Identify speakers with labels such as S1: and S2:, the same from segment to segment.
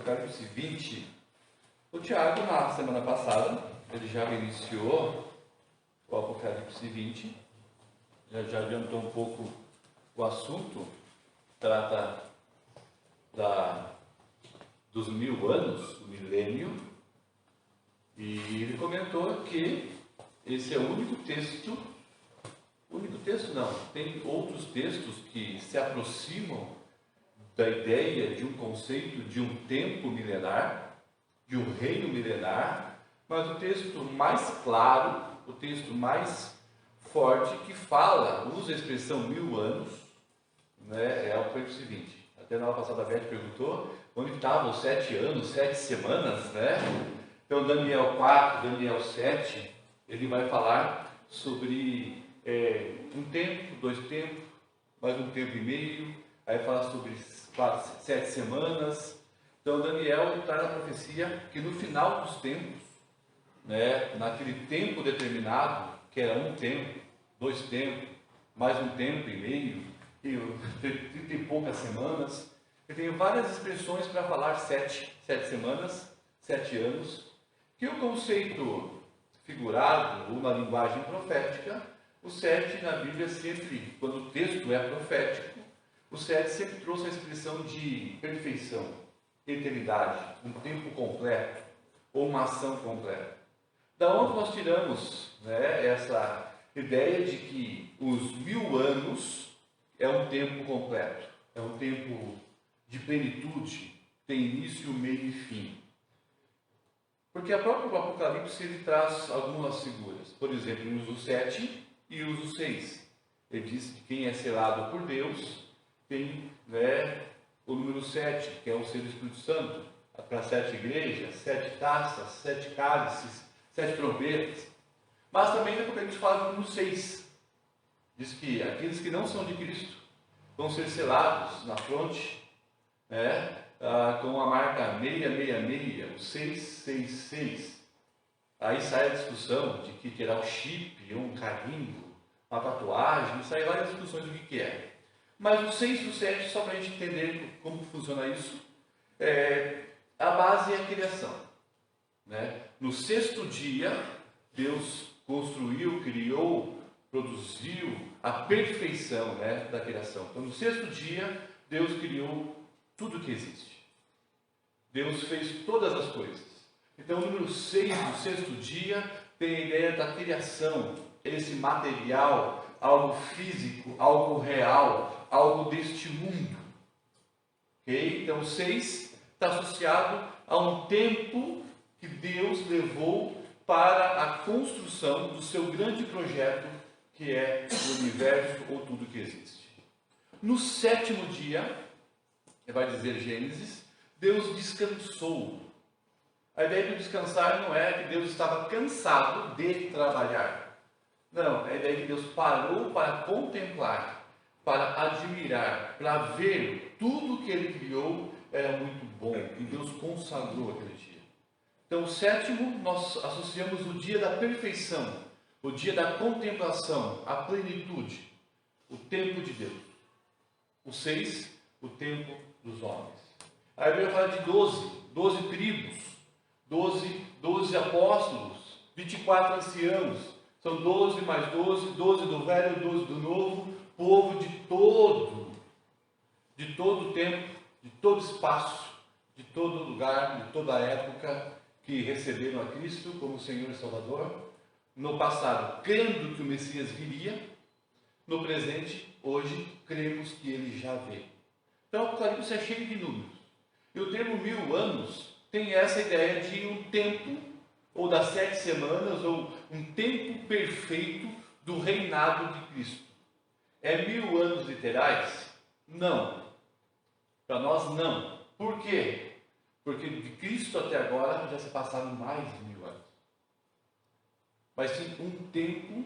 S1: Apocalipse 20, o Tiago, na semana passada, ele já iniciou o Apocalipse 20, já adiantou um pouco o assunto, trata dos 1000 anos, do milênio, e ele comentou que esse é o único texto não, tem outros textos que se aproximam da ideia de um conceito de um tempo milenar, de um reino milenar, mas o texto mais claro, o texto mais forte que fala, usa a expressão 1000 anos, né, é o Apocalipse 20. Até na aula passada a Beth perguntou onde estavam os 7 anos, 7 semanas, né? Então Daniel 4, Daniel 7, ele vai falar sobre um tempo, 2 tempos, mais um tempo e meio, aí fala sobre 7 semanas. Então Daniel traz a profecia que no final dos tempos, né, naquele tempo determinado, que era um tempo, 2 tempos, mais um tempo e meio, e 30 e poucas semanas, eu tenho várias expressões para falar 7 semanas, 7 anos, que o conceito figurado, ou na linguagem profética, o 7 na Bíblia sempre, quando o texto é profético, o 7 sempre trouxe a expressão de perfeição, eternidade, um tempo completo, ou uma ação completa. Da onde nós tiramos, né, essa ideia de que os 1000 anos é um tempo completo, é um tempo de plenitude, tem início, meio e fim. Porque a própria Apocalipse ele traz algumas figuras. Por exemplo, ele usa o 7 e usa o 6. Ele diz que quem é selado por Deus tem, né, o número 7, que é o selo do Espírito Santo, para 7 igrejas, 7 taças, 7 cálices, 7 trombetas. Mas também na Apocalipse fala do número 6. Diz que aqueles que não são de Cristo vão ser selados na fronte, né, com a marca 666, o 666. Aí sai a discussão de que terá um chip, um carimbo, uma tatuagem, sai várias discussões do que é. Mas o 6 e o 7, só para a gente entender como funciona isso, a base é a criação. Né? No 6º dia, Deus construiu, criou, produziu a perfeição, né, da criação. Então, no 6º dia, Deus criou tudo que existe. Deus fez todas as coisas. Então, o número 6 do 6º dia tem a ideia da criação, esse material, algo físico, algo real, algo deste mundo. Okay? Então, o 6 está associado a um tempo que Deus levou para a construção do seu grande projeto, que é o universo ou tudo que existe. No 7º dia, vai dizer Gênesis, Deus descansou. A ideia de descansar não é que Deus estava cansado de trabalhar. Não, a ideia de que Deus parou para contemplar, para admirar, para ver tudo que Ele criou era muito bom e Deus consagrou aquele dia. Então, o 7º nós associamos o dia da perfeição, o dia da contemplação, a plenitude, o tempo de Deus. O 6, o tempo dos homens. A Bíblia fala de 12 tribos, 12 apóstolos, 24 anciãos. São 12 mais 12, 12 do velho, 12 do novo, povo de todo tempo, de todo espaço, de todo lugar, de toda época, que receberam a Cristo como Senhor e Salvador. No passado, crendo que o Messias viria. No presente, hoje, cremos que ele já veio. Então, o Apocalipse é cheio de números. E o termo 1000 anos tem essa ideia de um tempo, ou das 7 semanas, ou um tempo perfeito do reinado de Cristo. É 1000 anos literais? Não. Para nós, não. Por quê? Porque de Cristo até agora já se passaram mais de 1000 anos. Mas sim um tempo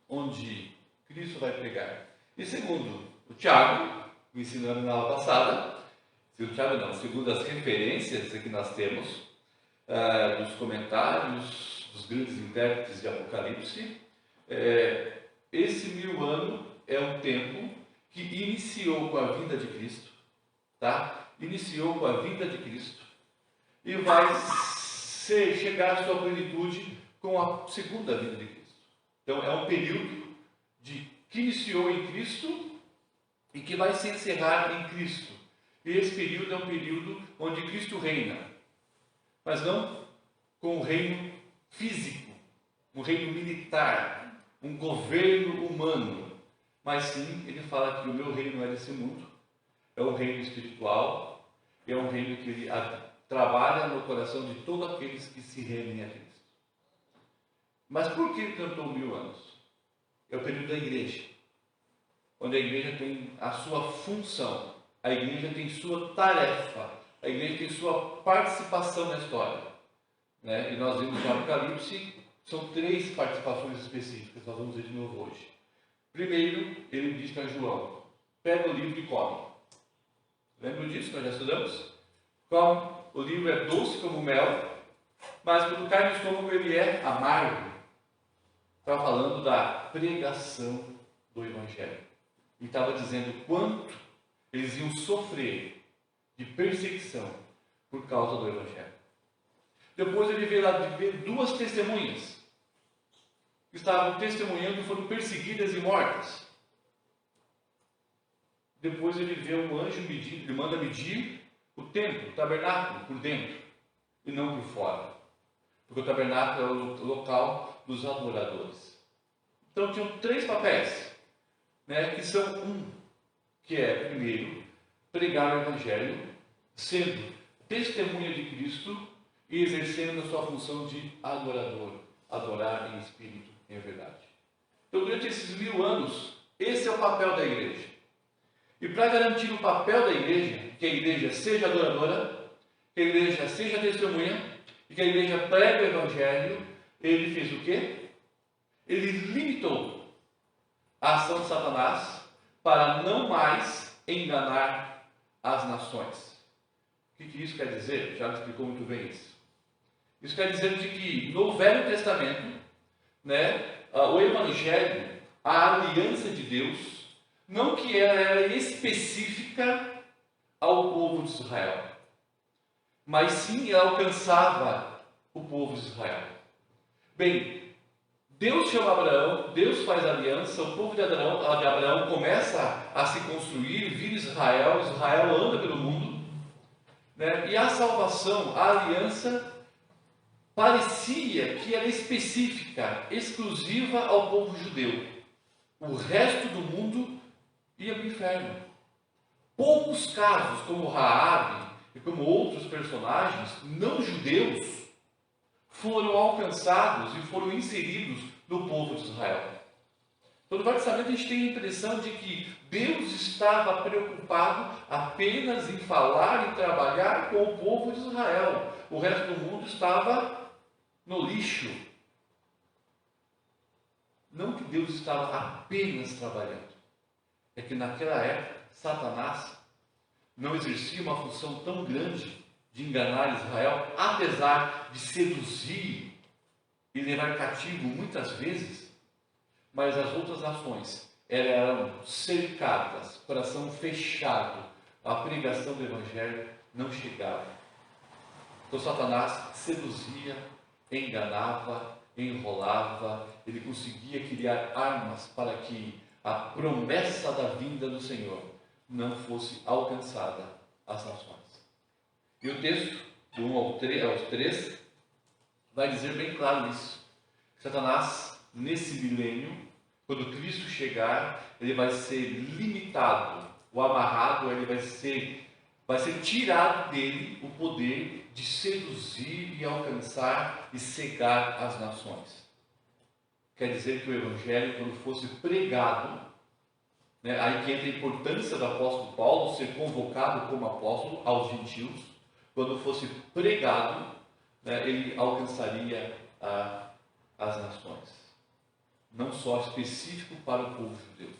S1: onde Cristo vai pregar. E segundo o Tiago, me ensinando na aula passada, segundo as referências que nós temos, dos comentários, dos grandes intérpretes de Apocalipse, esse 1000 anos é um tempo que iniciou com a vinda de Cristo, tá? Iniciou com a vinda de Cristo, e vai chegar à sua plenitude com a segunda vinda de Cristo. Então é um período que iniciou em Cristo e que vai se encerrar em Cristo. E esse período é um período onde Cristo reina, mas não com um reino físico, um reino militar, um governo humano, mas sim, ele fala que o meu reino é desse mundo, é um reino espiritual, é um reino que ele trabalha no coração de todos aqueles que se rendem a Cristo. Mas por que ele cantou 1000 anos? É o período da igreja, onde a igreja tem a sua função, a igreja tem sua tarefa, a igreja tem sua participação na história. Né? E nós vimos no Apocalipse, são 3 participações específicas, nós vamos ver de novo hoje. Primeiro, ele diz para João, pega o livro e come. Lembram disso? Nós já estudamos? Come, o livro é doce como mel, mas quando cai no estômago ele é amargo. Estava falando da pregação do Evangelho. E estava dizendo quanto eles iam sofrer de perseguição por causa do Evangelho. Depois ele veio lá de ver 2 testemunhas que estavam testemunhando e foram perseguidas e mortas. Depois ele vê um anjo medir, ele manda medir o templo, o tabernáculo, por dentro e não por fora. Porque o tabernáculo é o local dos adoradores. Então tinham 3 papéis, né, que são que é, primeiro, pregar o Evangelho, sendo testemunha de Cristo e exercendo a sua função de adorador, adorar em espírito e em verdade. Então, durante esses 1000 anos, esse é o papel da igreja. E para garantir o papel da igreja, que a igreja seja adoradora, que a igreja seja testemunha e que a igreja pregue o Evangelho, ele fez o quê? Ele limitou a ação de Satanás para não mais enganar as nações. O que isso quer dizer? Já explicou muito bem isso. Isso quer dizer de que no Velho Testamento, né, o Evangelho, a aliança de Deus, não que ela era específica ao povo de Israel, mas sim ela alcançava o povo de Israel. Bem, Deus chama Abraão, Deus faz aliança, o povo de Abraão começa a se construir, vira Israel, Israel anda pelo mundo, né? E a salvação, a aliança, parecia que era específica, exclusiva ao povo judeu. O resto do mundo ia para o inferno. Poucos casos, como Raabe e como outros personagens não judeus, foram alcançados e foram inseridos no povo de Israel. Então, no Velho Testamento, a gente tem a impressão de que Deus estava preocupado apenas em falar e trabalhar com o povo de Israel. O resto do mundo estava no lixo. Não que Deus estava apenas trabalhando. É que naquela época, Satanás não exercia uma função tão grande de enganar Israel, apesar de seduzir e levar cativo muitas vezes, mas as outras nações eram cercadas, coração fechado, a pregação do Evangelho não chegava. Então Satanás seduzia, enganava, enrolava, ele conseguia criar armas para que a promessa da vinda do Senhor não fosse alcançada às nações. E o texto, do 1 ao 3, vai dizer bem claro isso. Satanás, nesse milênio, quando Cristo chegar, ele vai ser limitado, o amarrado, ele vai ser tirado dele o poder de seduzir e alcançar e cegar as nações. Quer dizer que o Evangelho, quando fosse pregado, né, aí que entra a importância do apóstolo Paulo ser convocado como apóstolo aos gentios, quando fosse pregado, né, ele alcançaria as nações. Não só específico para o povo judeu.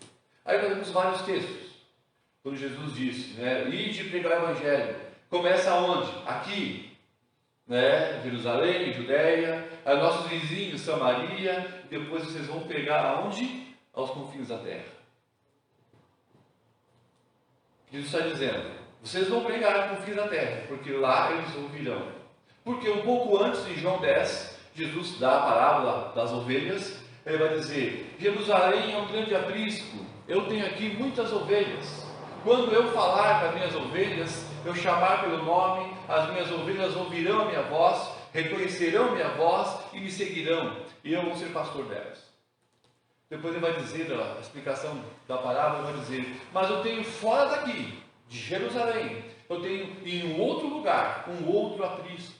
S1: Aí nós temos vários textos. Quando Jesus disse, né, ide pregar o Evangelho. Começa aonde? Aqui. Né, Jerusalém, Judeia, a nossos vizinhos, Samaria, e depois vocês vão pregar aonde? Aos confins da terra. Jesus está dizendo, vocês vão pregar aos confins da terra, porque lá eles ouvirão. Porque um pouco antes, em João 10, Jesus dá a parábola das ovelhas. Ele vai dizer: Jerusalém é um grande aprisco, eu tenho aqui muitas ovelhas. Quando eu falar com as minhas ovelhas, eu chamar pelo nome, as minhas ovelhas ouvirão a minha voz, reconhecerão minha voz e me seguirão, e eu vou ser pastor delas. Depois ele vai dizer, a explicação da parábola vai dizer: mas eu tenho fora daqui, de Jerusalém, eu tenho em um outro lugar, um outro aprisco.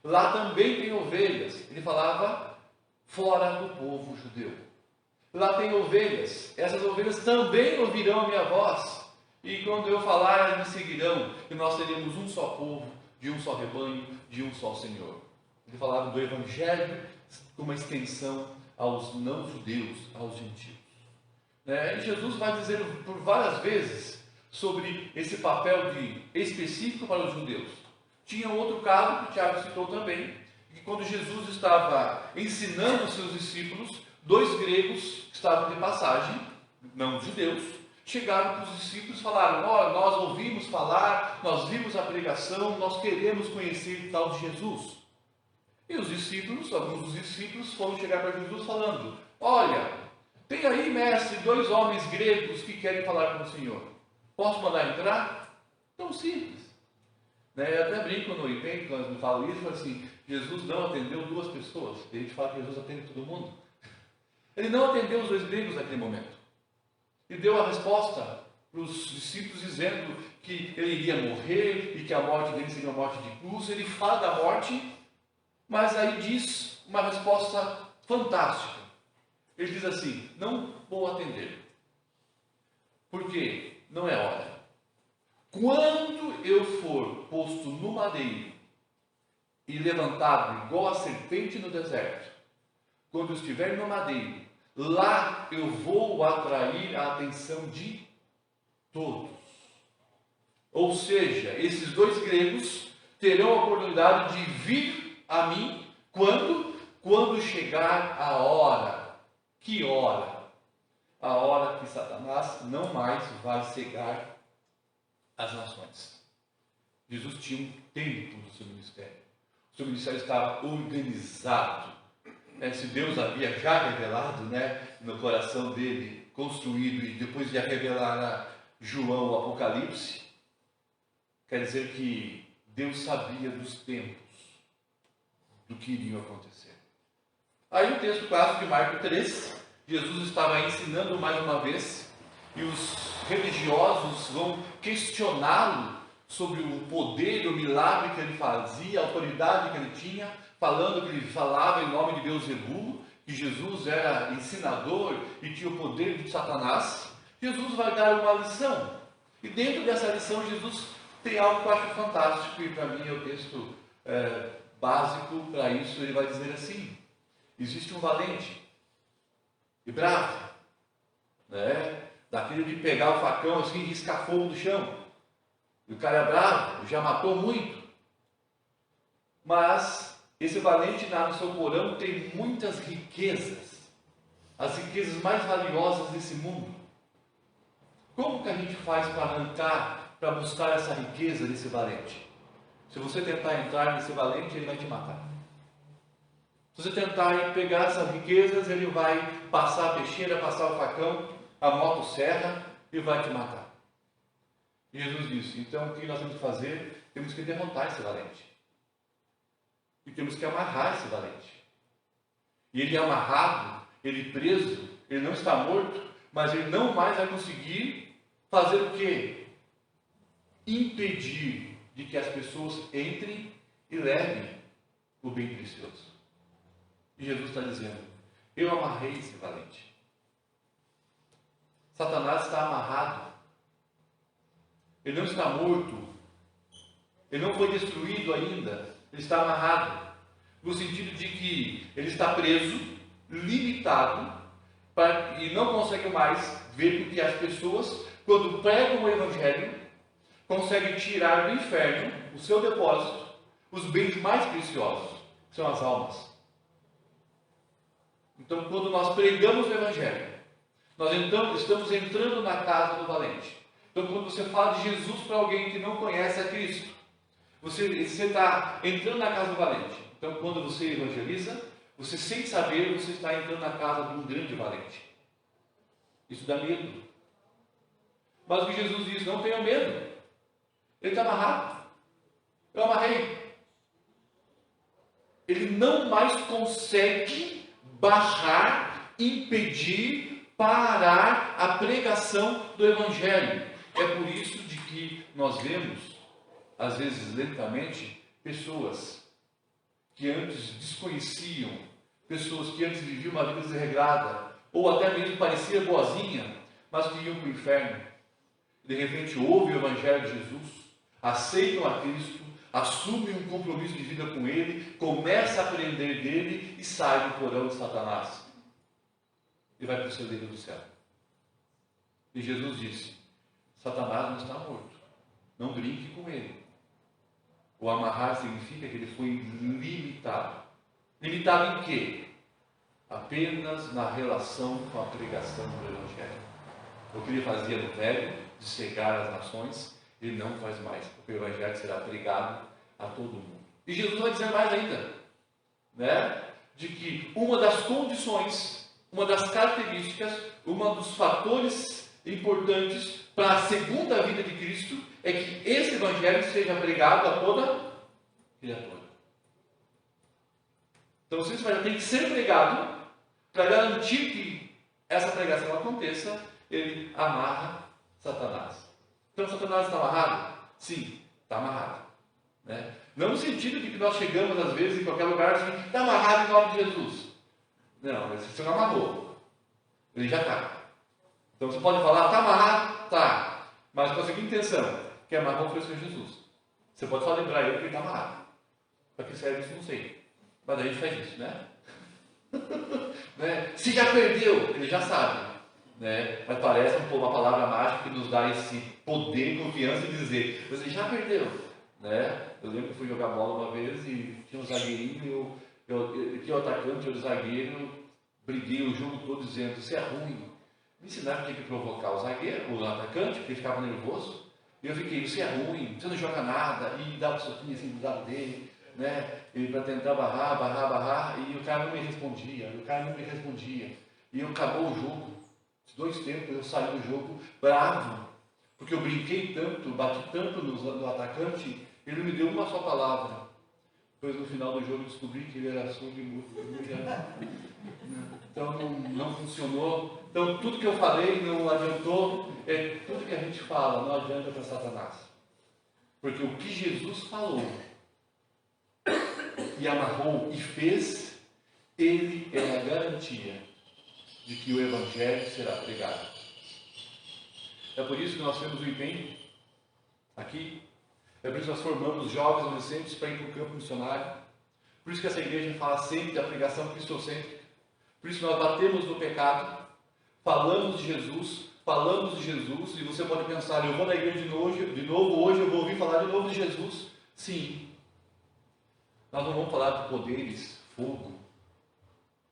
S1: Lá também tem ovelhas. Ele falava fora do povo judeu. Lá tem ovelhas, essas ovelhas também ouvirão a minha voz, e quando eu falar, elas me seguirão, e nós teremos um só povo, de um só rebanho, de um só Senhor. Ele falava do Evangelho como uma extensão aos não-judeus, aos gentios. E Jesus vai dizer por várias vezes sobre esse papel específico para os judeus. Tinha outro caso que o Tiago citou também, que quando Jesus estava ensinando os seus discípulos, 2 gregos que estavam de passagem, não judeus, chegaram para os discípulos e falaram: nós ouvimos falar, nós vimos a pregação, nós queremos conhecer tal de Jesus. E os discípulos, alguns dos discípulos foram chegar para Jesus falando: olha, tem aí, mestre, 2 homens gregos que querem falar com o Senhor. Posso mandar entrar? Tão simples. Eu até brinco no IPEM, quando eu falo isso, assim: Jesus não atendeu 2 pessoas. A gente fala que Jesus atende todo mundo. Ele não atendeu os 2 gregos naquele momento. E deu a resposta para os discípulos dizendo que ele iria morrer e que a morte dele seria uma morte de cruz. Ele fala da morte, mas aí diz uma resposta fantástica. Ele diz assim: não vou atender, porque não é hora. Quando eu for posto no madeiro e levantado igual a serpente no deserto, quando eu estiver no madeiro, lá eu vou atrair a atenção de todos. Ou seja, esses 2 gregos terão a oportunidade de vir a mim quando chegar a hora. Que hora? A hora que Satanás não mais vai cegar as nações. Jesus tinha um tempo no seu ministério. O seu ministério estava organizado. Se Deus havia já revelado, no coração dele, construído, e depois ia revelar a João o Apocalipse, quer dizer que Deus sabia dos tempos, do que iriam acontecer. Aí o texto clássico de Marcos 3, Jesus estava ensinando mais uma vez, e os religiosos vão questioná-lo sobre o poder, o milagre que ele fazia, a autoridade que ele tinha, falando que ele falava em nome de Beelzebulo, que Jesus era ensinador e tinha o poder de Satanás. Jesus vai dar uma lição, e dentro dessa lição Jesus tem algo que eu acho fantástico, e para mim é o texto básico para isso. Ele vai dizer assim: existe um valente e bravo, daquele de pegar o facão assim e riscar fogo do chão. E o cara é bravo, já matou muito. Mas esse valente lá no seu porão tem muitas riquezas, as riquezas mais valiosas desse mundo. Como que a gente faz para arrancar, para buscar essa riqueza desse valente? Se você tentar entrar nesse valente, ele vai te matar. Se você tentar pegar essas riquezas, ele vai passar a peixeira, passar o facão, a motosserra e vai te matar. E Jesus disse: então o que nós temos que fazer? Temos que derrotar esse valente. E temos que amarrar esse valente. E ele amarrado, ele preso, ele não está morto, mas ele não mais vai conseguir fazer o quê? Impedir de que as pessoas entrem e levem o bem precioso. E Jesus está dizendo: eu amarrei esse valente. Satanás está amarrado. Ele não está morto. Ele não foi destruído ainda. Ele está amarrado. No sentido de que ele está preso, limitado, e não consegue mais ver, porque as pessoas, quando pregam o Evangelho, conseguem tirar do inferno, o seu depósito, os bens mais preciosos, que são as almas. Então, quando nós pregamos o Evangelho, nós então estamos entrando na casa do valente. Então, quando você fala de Jesus para alguém que não conhece a Cristo, Você está entrando na casa do valente. Então, quando você evangeliza, você sem saber, você está entrando na casa de um grande valente. Isso dá medo. Mas o que Jesus diz, não tenha medo. Ele está amarrado. Eu amarrei. Ele não mais consegue barrar, impedir, parar a pregação do Evangelho. É por isso de que nós vemos, às vezes lentamente, pessoas que antes desconheciam, pessoas que antes viviam uma vida desregrada, ou até mesmo parecia boazinha, mas que iam para o inferno. De repente ouvem o Evangelho de Jesus, aceitam a Cristo, assumem um compromisso de vida com Ele, começam a aprender dele e saem do porão de Satanás. E vai para o celeiro do céu. E Jesus disse, Satanás não está morto, não brinque com ele. O amarrar significa que ele foi limitado. Limitado em quê? Apenas na relação com a pregação do Evangelho. O que ele fazia no velho, de cegar as nações, ele não faz mais, porque o Evangelho será pregado a todo mundo. E Jesus vai dizer mais ainda, né? De que uma das condições, uma das características, um dos fatores importantes para a segunda vinda de Cristo é que esse Evangelho seja pregado a toda criatura. Então, esse Evangelho tem que ser pregado para garantir que essa pregação aconteça. Ele amarra Satanás. Então, Satanás está amarrado? Sim, está amarrado. Né? Não no sentido de que nós chegamos, às vezes, em qualquer lugar assim, está amarrado em nome de Jesus. Não, você não amarrou. Ele já está. Então, você pode falar, está amarrado? Está. Mas com a seguinte intenção, que amarrou foi o Senhor Jesus. Você pode só lembrar ele que ele está amarrado. Para que serve isso, não sei. Mas a gente faz isso, né? Né? Se já perdeu, ele já sabe. Né? Mas parece uma palavra mágica que nos dá esse poder e confiança de dizer, você já perdeu. Né? Eu lembro que fui jogar bola uma vez e tinha um zagueirinho, eu tinha o atacante e o zagueiro, briguei o jogo todo dizendo, você é ruim. Me ensinaram que tinha que provocar o zagueiro, o atacante, porque ele ficava nervoso. E eu fiquei, você é ruim, você não joga nada, e dava um soquinho assim do lado dele, né? E para tentar barrar, e o cara não me respondia, E acabou o jogo. 2 tempos eu saí do jogo bravo, porque eu brinquei tanto, bati tanto no atacante, ele não me deu uma só palavra. Depois no final do jogo eu descobri que ele era surdo e mudo. Então não funcionou. Então tudo que eu falei não adiantou. Tudo que a gente fala não adianta para Satanás. Porque o que Jesus falou e amarrou e fez, ele é a garantia de que o Evangelho será pregado. É por isso que nós temos o empenho aqui. É por isso que nós formamos jovens adolescentes para ir para o campo missionário. Por isso que essa igreja fala sempre da pregação cristocêntrica. Por isso que nós batemos no pecado, falamos de Jesus, e você pode pensar, eu vou na igreja de novo hoje, eu vou ouvir falar de novo de Jesus. Sim. Nós não vamos falar de poderes, fogo.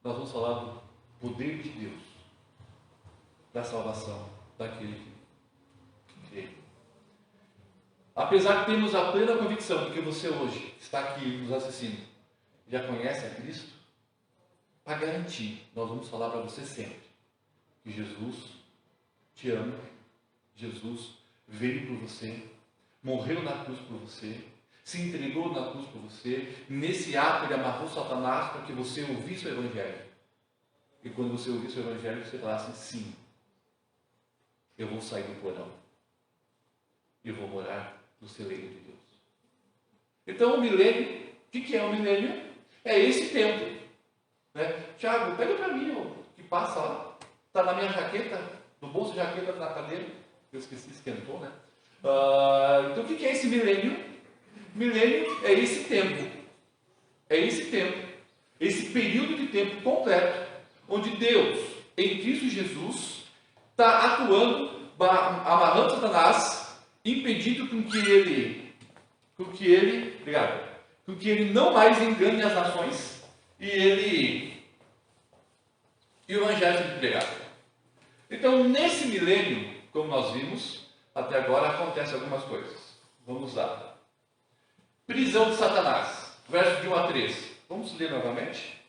S1: Nós vamos falar do poder de Deus, da salvação daquele que crê. Apesar de termos a plena convicção de que você hoje está aqui nos assistindo, já conhece a Cristo, para garantir, nós vamos falar para você sempre que Jesus te ama, Jesus veio por você, morreu na cruz por você, se entregou na cruz por você. Nesse ato ele amarrou Satanás para que você ouvisse o Evangelho. E quando você ouvisse o Evangelho, você falasse, sim, eu vou sair do porão, eu vou morar no celeiro de Deus. Então o milênio, o que é o milênio? É esse tempo. Né? Tiago, pega para mim, que passa lá, está na minha jaqueta, no bolso da jaqueta na cadeira, eu esqueci, esquentou, né? Então o que é esse milênio? Milênio é esse tempo, esse período de tempo completo, onde Deus, em Cristo Jesus, está atuando, amarrando Satanás, impedindo com que ele não mais engane as nações, e o Evangelho seja pregado. Então, nesse milênio, como nós vimos, até agora acontecem algumas coisas. Vamos lá. prisão de Satanás, verso de 1 a 3. Vamos ler novamente?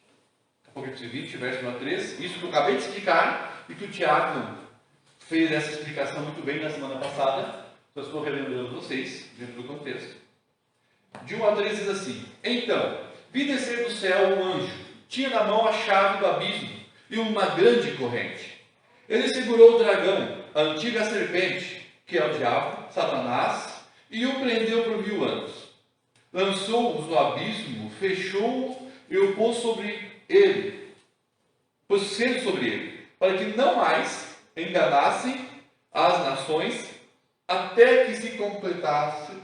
S1: Apocalipse 20, verso 1 a 3. Isso que eu acabei de explicar e que o Tiago fez essa explicação muito bem na semana passada. Só estou relembrando vocês, dentro do contexto. De 1 a 3 diz assim: Então, vi descer do céu um anjo, tinha na mão a chave do abismo e uma grande corrente. Ele segurou o dragão, a antiga serpente, que é o diabo, Satanás, e o prendeu por 1000 anos. Lançou-os no abismo, fechou-o e o pôs sobre ele, pôs selo sobre ele, para que não mais enganassem as nações, até que se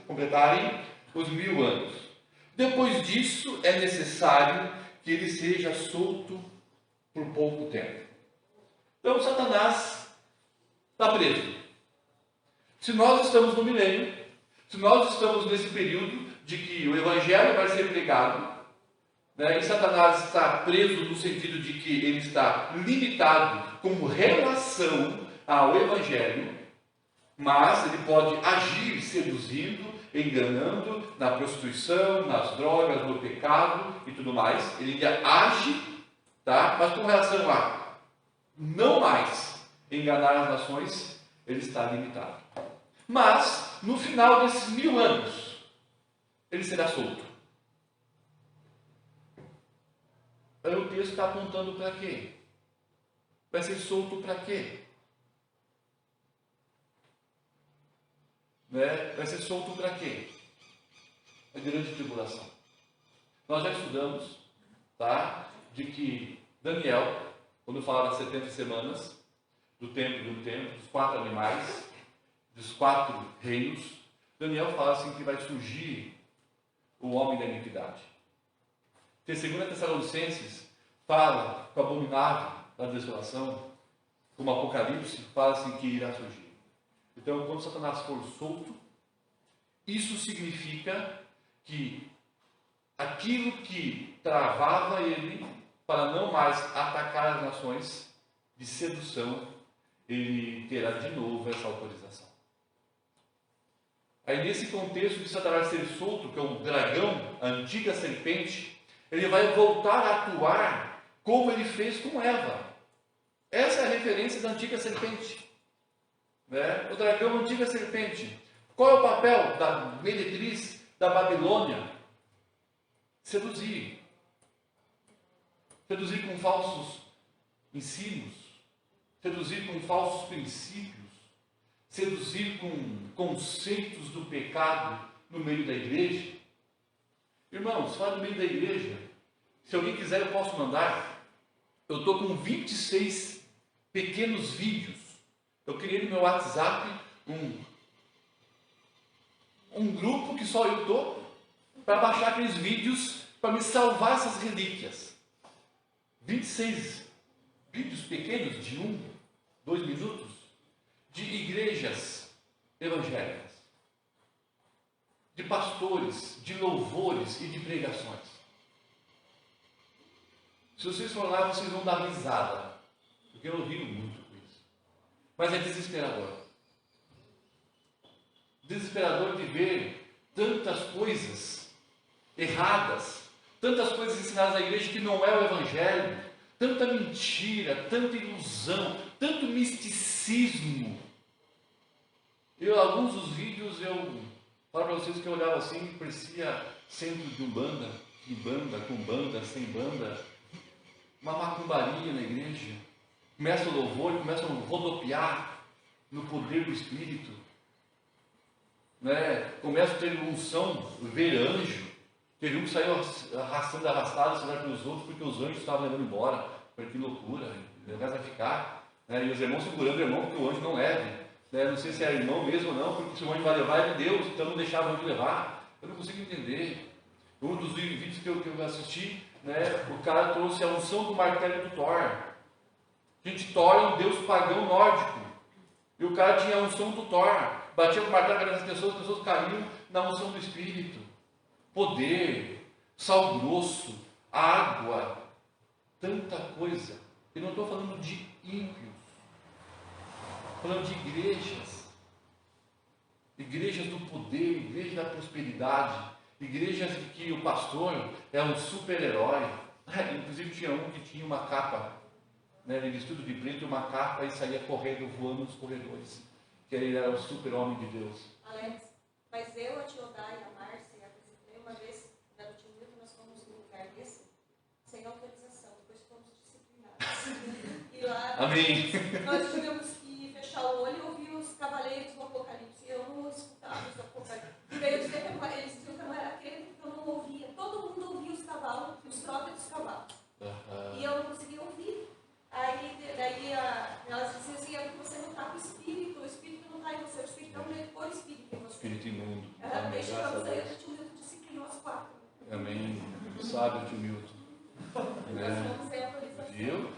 S1: completarem os 1000 anos. Depois disso, é necessário que ele seja solto por pouco tempo. Então, Satanás está preso. Se nós estamos no milênio, se nós estamos nesse período de que o Evangelho vai ser pregado, e Satanás está preso no sentido de que ele está limitado com relação ao Evangelho, mas ele pode agir seduzindo, enganando, na prostituição, nas drogas, no pecado e tudo mais. Ele ainda age, tá? Mas com relação a não mais enganar as nações, ele está limitado. Mas, no final desses 1000 anos, ele será solto. Aí o texto está apontando para quê? Vai ser solto para quê? Vai ser solto para quê? A grande tribulação. Nós já estudamos, tá? De que Daniel, quando fala das 70 semanas, do tempo dos 4 animais, dos 4 reinos, Daniel fala assim que vai surgir o homem da iniquidade. Porque 2 Tessalonicenses fala com o abominável da desolação, como Apocalipse fala assim que irá surgir. Então, quando Satanás for solto, isso significa que aquilo que travava ele para não mais atacar as nações de sedução, ele terá de novo essa autorização. Aí, nesse contexto de Satanás ser solto, que é o dragão, a antiga serpente, ele vai voltar a atuar como ele fez com Eva. Essa é a referência da antiga serpente. O dragão, a antiga serpente. Qual é o papel da meretriz da Babilônia? Seduzir. Seduzir com falsos ensinos. Seduzir com falsos princípios. Seduzir com conceitos do pecado no meio da igreja. Irmãos, fala no meio da igreja. Se alguém quiser, eu posso mandar. Eu estou com 26 pequenos vídeos. Eu criei no meu WhatsApp um grupo que só eu estou para baixar aqueles vídeos para me salvar essas relíquias. 26 vídeos pequenos de 1, 2 minutos de igrejas evangélicas, de pastores, de louvores e de pregações. Se vocês forem lá, vocês vão dar risada, porque eu rio muito com isso. Mas é desesperador. Desesperador de ver tantas coisas erradas, tantas coisas ensinadas na igreja que não é o Evangelho, tanta mentira, tanta ilusão, tanto misticismo. Alguns dos vídeos eu falo para vocês que eu olhava assim, parecia centro de umbanda, de banda, com banda, sem banda, uma macumbaria na igreja. Começa o louvor e começam a rodopiar no poder do Espírito. Começa a ter unção, ver anjo. Teve um que saiu arrastado pelos outros porque os anjos estavam levando embora. Que loucura, o negócio vai ficar. E os irmãos segurando o irmão porque o anjo não leve. Não sei se é irmão mesmo ou não, porque se o anjo vai levar é de Deus, então não deixava o anjo levar. Eu não consigo entender. Um dos vídeos que eu assisti, o cara trouxe a unção do martelo do Thor. Gente, Thor é um deus pagão nórdico. E o cara tinha a unção do Thor. Batia com o martelo nas pessoas, as pessoas caíam na unção do Espírito. Poder, sal grosso, água, tanta coisa. Eu não estou falando de ímpios. Estou falando de igrejas. Igrejas do poder, igrejas da prosperidade. igrejas em que o pastor é um super-herói. Inclusive tinha um que tinha uma capa, né, ele vestido de preto e uma capa e saía correndo, voando nos corredores, que ele era o super-homem de Deus.
S2: Alex, mas eu, a Tiodai, a Márcia e a Presidente, uma vez, da do Tio Milton, nós fomos num lugar desse, sem autorização, depois fomos disciplinados. E lá,
S1: Amém.
S2: nós tivemos que fechar o olho e ouvir os cavaleiros do Apocalipse. Eu não escutava os Apocalipse. E daí eu dizia que eles diziam que eu não era crente, porque eu não ouvia. Todo mundo ouvia os cavalos, os trotes dos cavalos. E eu não conseguia ouvir. Daí elas diziam assim, é porque você não está com o espírito não está em você, o espírito é um leitor espírito em você.
S1: Espírito imundo.
S2: Daí chegamos aí, o tio Milton disciplinou as 4.
S1: Amém. Sabe, tio Milton.
S2: Nós fomos sem autorização.
S1: Viu?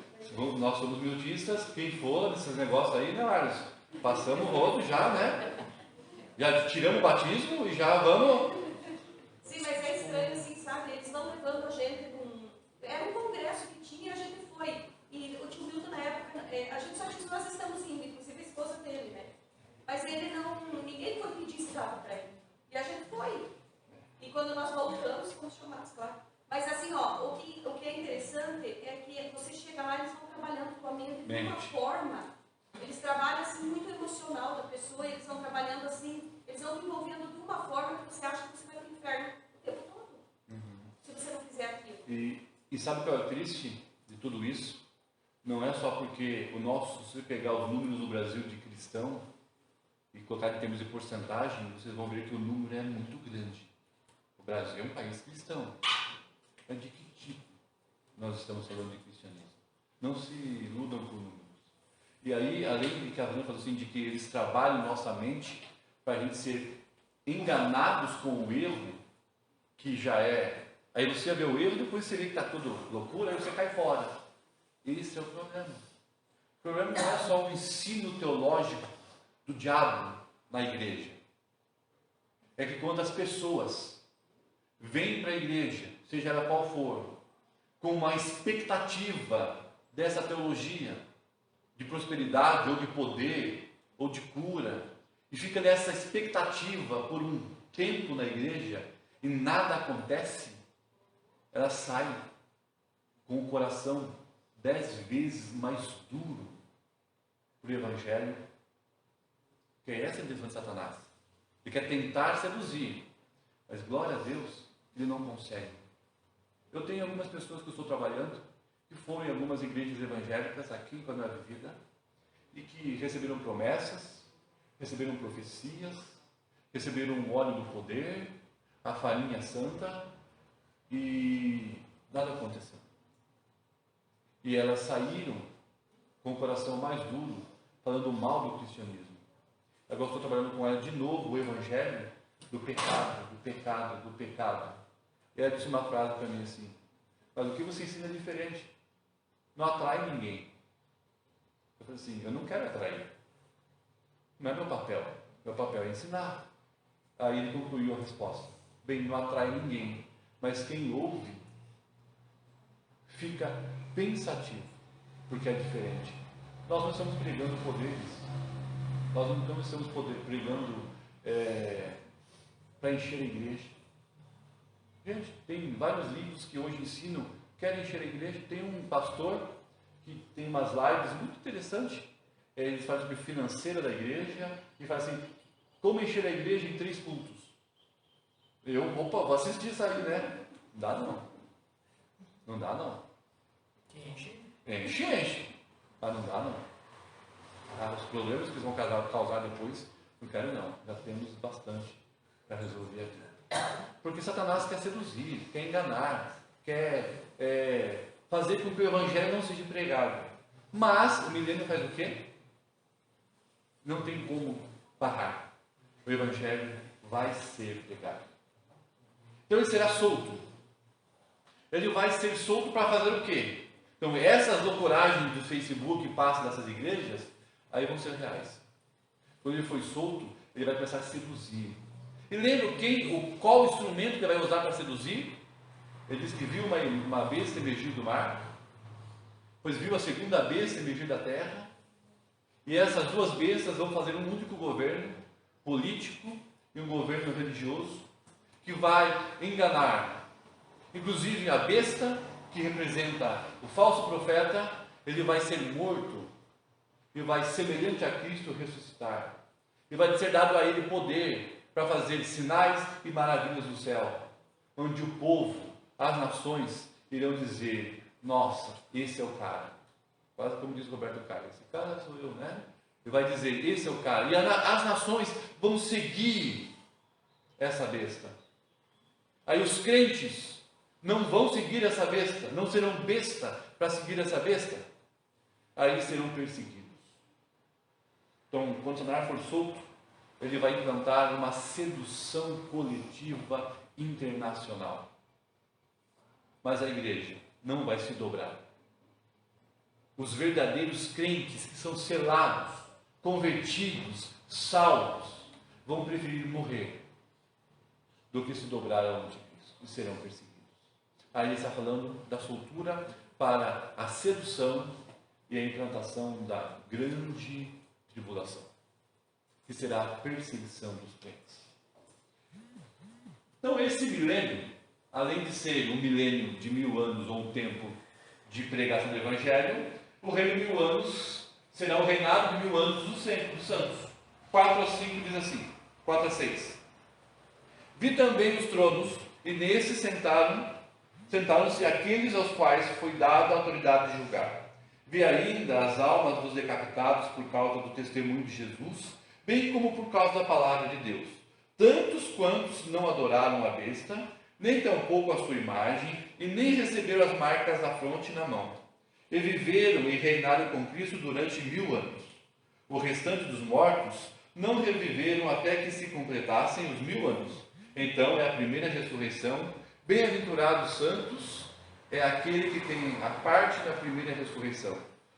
S1: Nós somos miltistas, quem for desses negócios aí, né, Marcos? Passamos o rodo já, né? Já tiramos o batismo e já vamos.
S2: Sim, mas é estranho assim, sabe? Eles vão levando a gente num. Era um congresso que tinha e a gente foi. E o tio Milton, na época, a gente só disse, nós estamos indo, inclusive a esposa dele, né? Mas ele não. Ninguém foi pedir escravo para ele. E a gente foi. E quando nós voltamos, fomos chamados, claro. Mas assim, ó, o que é interessante é que você chega lá e eles vão trabalhando com a mente de uma forma. Eles trabalham assim muito emocional da pessoa, eles vão trabalhando assim, eles vão te envolvendo de uma forma que você acha que você vai para o inferno o tempo todo. Se você não fizer aquilo.
S1: E sabe o que é o triste de tudo isso? Não é só porque se você pegar os números do Brasil de cristão e colocar em termos de porcentagem, vocês vão ver que o número é muito grande. O Brasil é um país cristão. Mas de que tipo nós estamos falando de cristianismo? Não se iludam com números. E aí, além de que a Vânia falou assim, de que eles trabalham nossa mente para a gente ser enganados com o erro, que já é. Aí você vê o erro, depois você vê que está tudo loucura, aí você cai fora. Esse é o problema. O problema não é só o ensino teológico do diabo na igreja. É que quando as pessoas vêm para a igreja, seja ela qual for, com uma expectativa dessa teologia, de prosperidade, ou de poder, ou de cura, e fica nessa expectativa por um tempo na igreja, e nada acontece, ela sai com o coração 10 vezes mais duro para o Evangelho, que é essa a intenção de Satanás. Ele quer tentar seduzir, mas glória a Deus, ele não consegue. Eu tenho algumas pessoas que eu estou trabalhando, que foram em algumas igrejas evangélicas aqui em Canoa Vivida, e que receberam promessas, receberam profecias, receberam o óleo do poder, a farinha santa, e nada aconteceu. E elas saíram com o coração mais duro, falando mal do cristianismo. Agora estou trabalhando com ela de novo o evangelho do pecado, do pecado, do pecado. E ela disse uma frase para mim assim, mas o que você ensina é diferente. Não atrai ninguém. Eu falei assim, eu não quero atrair. Não é meu papel. Meu papel é ensinar. Aí ele concluiu a resposta. Bem, não atrai ninguém. Mas quem ouve fica pensativo, porque é diferente. Nós não estamos pregando poderes. Nós não estamos pregando para encher a igreja. Gente, tem vários livros que hoje ensinam, querem encher a igreja. Tem um pastor que tem umas lives muito interessantes. Ele faz sobre financeira da igreja e faz assim, como encher a igreja em 3 cultos. Vou assistir isso aí, né? Não dá não. Não dá não.
S3: Enche.
S1: Enche. Mas não dá não. Os problemas que eles vão causar depois, não quero não. Já temos bastante para resolver aqui. Porque Satanás quer seduzir, quer enganar, quer fazer com que o evangelho não seja pregado. Mas o milênio faz o quê? Não tem como parar. O evangelho vai ser pregado. Então ele será solto. Ele vai ser solto para fazer o quê? Então essas loucuragens do Facebook que passam dessas igrejas, aí vão ser reais. Quando ele foi solto, ele vai começar a seduzir. E lembra qual instrumento que ele vai usar para seduzir? Ele disse que viu uma besta emergir do mar, depois viu a segunda besta emergir da terra, e essas 2 bestas vão fazer um único governo político e um governo religioso, que vai enganar. Inclusive a besta, que representa o falso profeta, ele vai ser morto e vai, semelhante a Cristo, ressuscitar. E vai ser dado a ele poder para fazer sinais e maravilhas no céu, onde o povo, as nações, irão dizer: nossa, esse é o cara. Quase como diz Roberto Carlos, esse cara sou eu, né? Ele vai dizer: esse é o cara. E as nações vão seguir essa besta. Aí os crentes não vão seguir essa besta, não serão besta para seguir essa besta. Aí serão perseguidos. Então, quando Satanás for solto, ele vai implantar uma sedução coletiva internacional. Mas a igreja não vai se dobrar. Os verdadeiros crentes que são selados, convertidos, salvos, vão preferir morrer do que se dobrar ao anticristo e serão perseguidos. Aí ele está falando da soltura para a sedução e a implantação da grande tribulação, que será a perseguição dos crentes. Então esse milênio, além de ser um milênio de 1000 anos ou um tempo de pregação do Evangelho, o reino de 1000 anos será o reinado de 1000 anos dos santos. 4 a 5 diz assim, 4 a 6. Vi também os tronos, e nesses sentaram-se aqueles aos quais foi dada a autoridade de julgar. Vi ainda as almas dos decapitados por causa do testemunho de Jesus, bem como por causa da palavra de Deus. Tantos quantos não adoraram a besta, nem tampouco a sua imagem, e nem receberam as marcas da fronte e na mão. E viveram e reinaram com Cristo durante 1000 anos. O restante dos mortos não reviveram até que se completassem os 1000 anos. Então é a primeira ressurreição. Bem-aventurados santos é aquele que tem a parte da primeira ressurreição.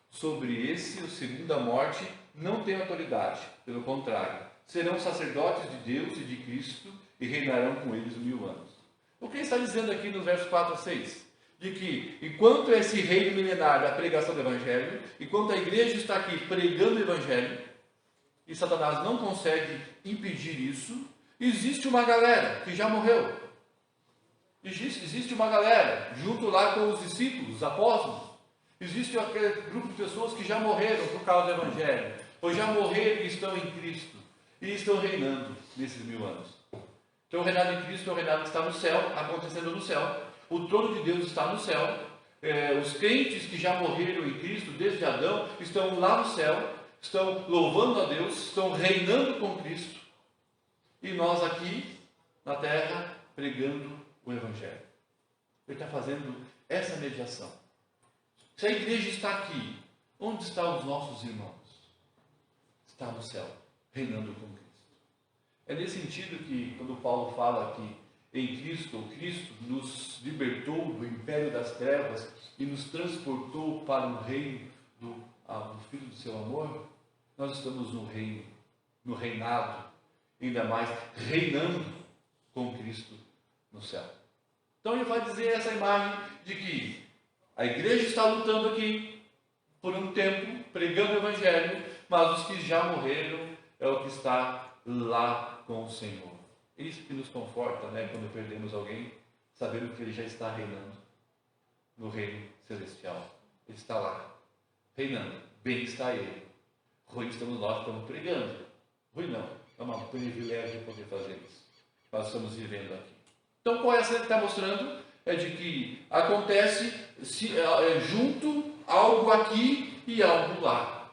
S1: Sobre esse, o segunda morte não tem autoridade. Pelo contrário, serão sacerdotes de Deus e de Cristo e reinarão com eles 1000 anos. O que ele está dizendo aqui nos versos 4 a 6? De que, enquanto esse reino milenário, a pregação do Evangelho, enquanto a igreja está aqui pregando o Evangelho, e Satanás não consegue impedir isso, existe uma galera que já morreu. Existe uma galera, junto lá com os discípulos, os apóstolos, existe aquele grupo de pessoas que já morreram por causa do Evangelho, ou já morreram e estão em Cristo, e estão reinando nesses 1000 anos. Então o reinado em Cristo é o reinado que está no céu, acontecendo no céu. O trono de Deus está no céu. Os crentes que já morreram em Cristo desde Adão estão lá no céu, estão louvando a Deus, estão reinando com Cristo. E nós aqui na terra pregando o Evangelho. Ele está fazendo essa mediação. Se a igreja está aqui, onde estão os nossos irmãos? Está no céu, reinando com Cristo. É nesse sentido que, quando Paulo fala que em Cristo, o Cristo nos libertou do império das trevas e nos transportou para o reino do Filho do seu amor, nós estamos no reino, no reinado, ainda mais reinando com Cristo no céu. Então ele vai dizer essa imagem de que a igreja está lutando aqui por um tempo, pregando o Evangelho, mas os que já morreram é o que está lá com o Senhor. Isso que nos conforta, né, quando perdemos alguém, sabendo que ele já está reinando no reino celestial. Ele está lá, reinando. Bem está ele. Ruim estamos nós, estamos pregando. Ruim não, é um privilégio poder fazer isso. Nós estamos vivendo aqui. Então, qual é a cena que está mostrando? É de que acontece junto algo aqui e algo lá.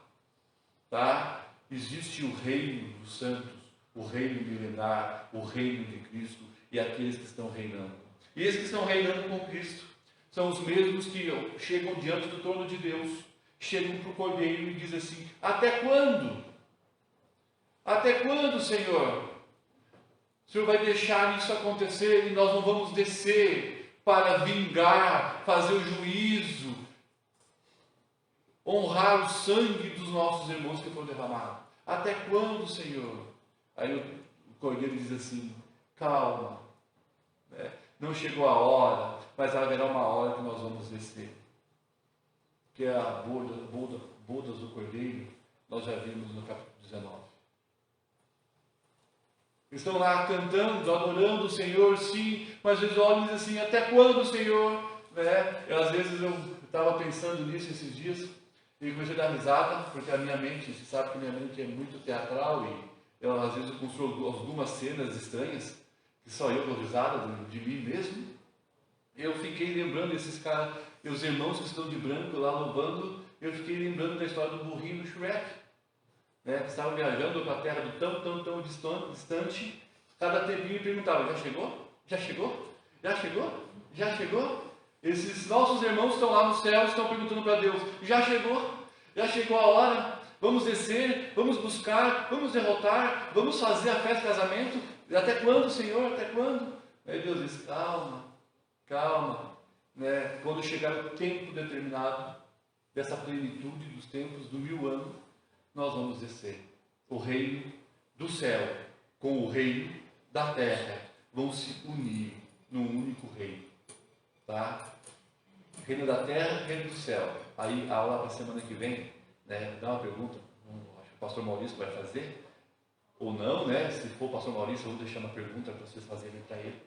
S1: Tá? Existe o reino dos santos, o reino milenar, o reino de Cristo e aqueles que estão reinando. E esses que estão reinando com Cristo são os mesmos que chegam diante do trono de Deus, chegam para o Cordeiro e dizem assim: até quando? Até quando, Senhor? O Senhor vai deixar isso acontecer e nós não vamos descer para vingar, fazer o juízo, honrar o sangue dos nossos irmãos que foram derramados? Até quando, Senhor? Aí o Cordeiro diz assim: calma, não chegou a hora, mas haverá uma hora que nós vamos descer. Que é a bodas do Cordeiro, nós já vimos no capítulo 19. Estão lá cantando, adorando o Senhor, sim, mas eles olham e dizem assim, até quando, Senhor? Né? Às vezes eu estava pensando nisso esses dias e comecei a dar risada, porque a minha mente, você sabe que a minha mente é muito teatral e eu, às vezes eu construo algumas cenas estranhas, que só eu dou risada de mim mesmo. Eu fiquei lembrando desses caras, meus irmãos que estão de branco lá louvando, eu fiquei lembrando da história do burrinho do Shrek, né, que estavam viajando para a terra do tão distante, cada tempinho perguntava, já chegou? Já chegou? Já chegou? Já chegou? Esses nossos irmãos estão lá no céu, estão perguntando para Deus, já chegou? Já chegou a hora? Vamos descer, vamos buscar, vamos derrotar, vamos fazer a festa de casamento? Até quando, Senhor? Até quando? Aí Deus diz, calma, calma, né? Quando chegar o tempo determinado, dessa plenitude dos tempos do 1000 anos, nós vamos descer. O reino do céu com o reino da terra vão se unir num único reino. Tá? Reino da terra, reino do céu. Aí a aula para a semana que vem, né, dá uma pergunta, acho que o pastor Maurício vai fazer, ou não, né? Se for o pastor Maurício, eu vou deixar uma pergunta para vocês fazerem para ele.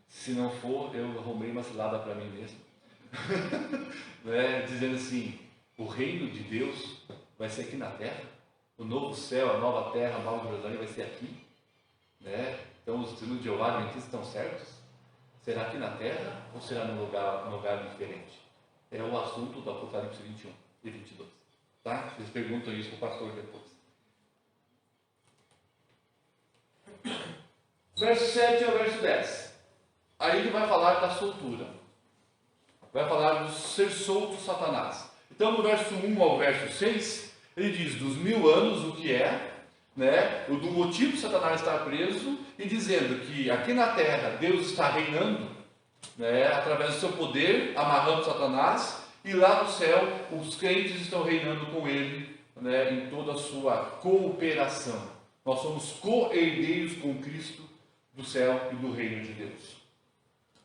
S1: Se não for, eu arrumei uma cilada para mim mesmo. Né? Dizendo assim, o reino de Deus vai ser aqui na terra, o novo céu, a nova terra, a nova Jerusalém vai ser aqui, né? Então os testemunhos de Jeová Adventistas estão certos? Será aqui na terra ou será num lugar diferente? É o assunto do Apocalipse 21 e 22, tá? Vocês perguntam isso para o pastor depois. Verso 7 ao verso 10. Aí ele vai falar da soltura, vai falar do ser solto Satanás. Então no verso 1 ao verso 6, ele diz dos 1000 anos o que é, né, do motivo de Satanás estar preso, e dizendo que aqui na terra Deus está reinando, né, através do seu poder, amarrando Satanás, e lá no céu os crentes estão reinando com ele, né, em toda a sua cooperação. Nós somos co-herdeiros com Cristo do céu e do reino de Deus.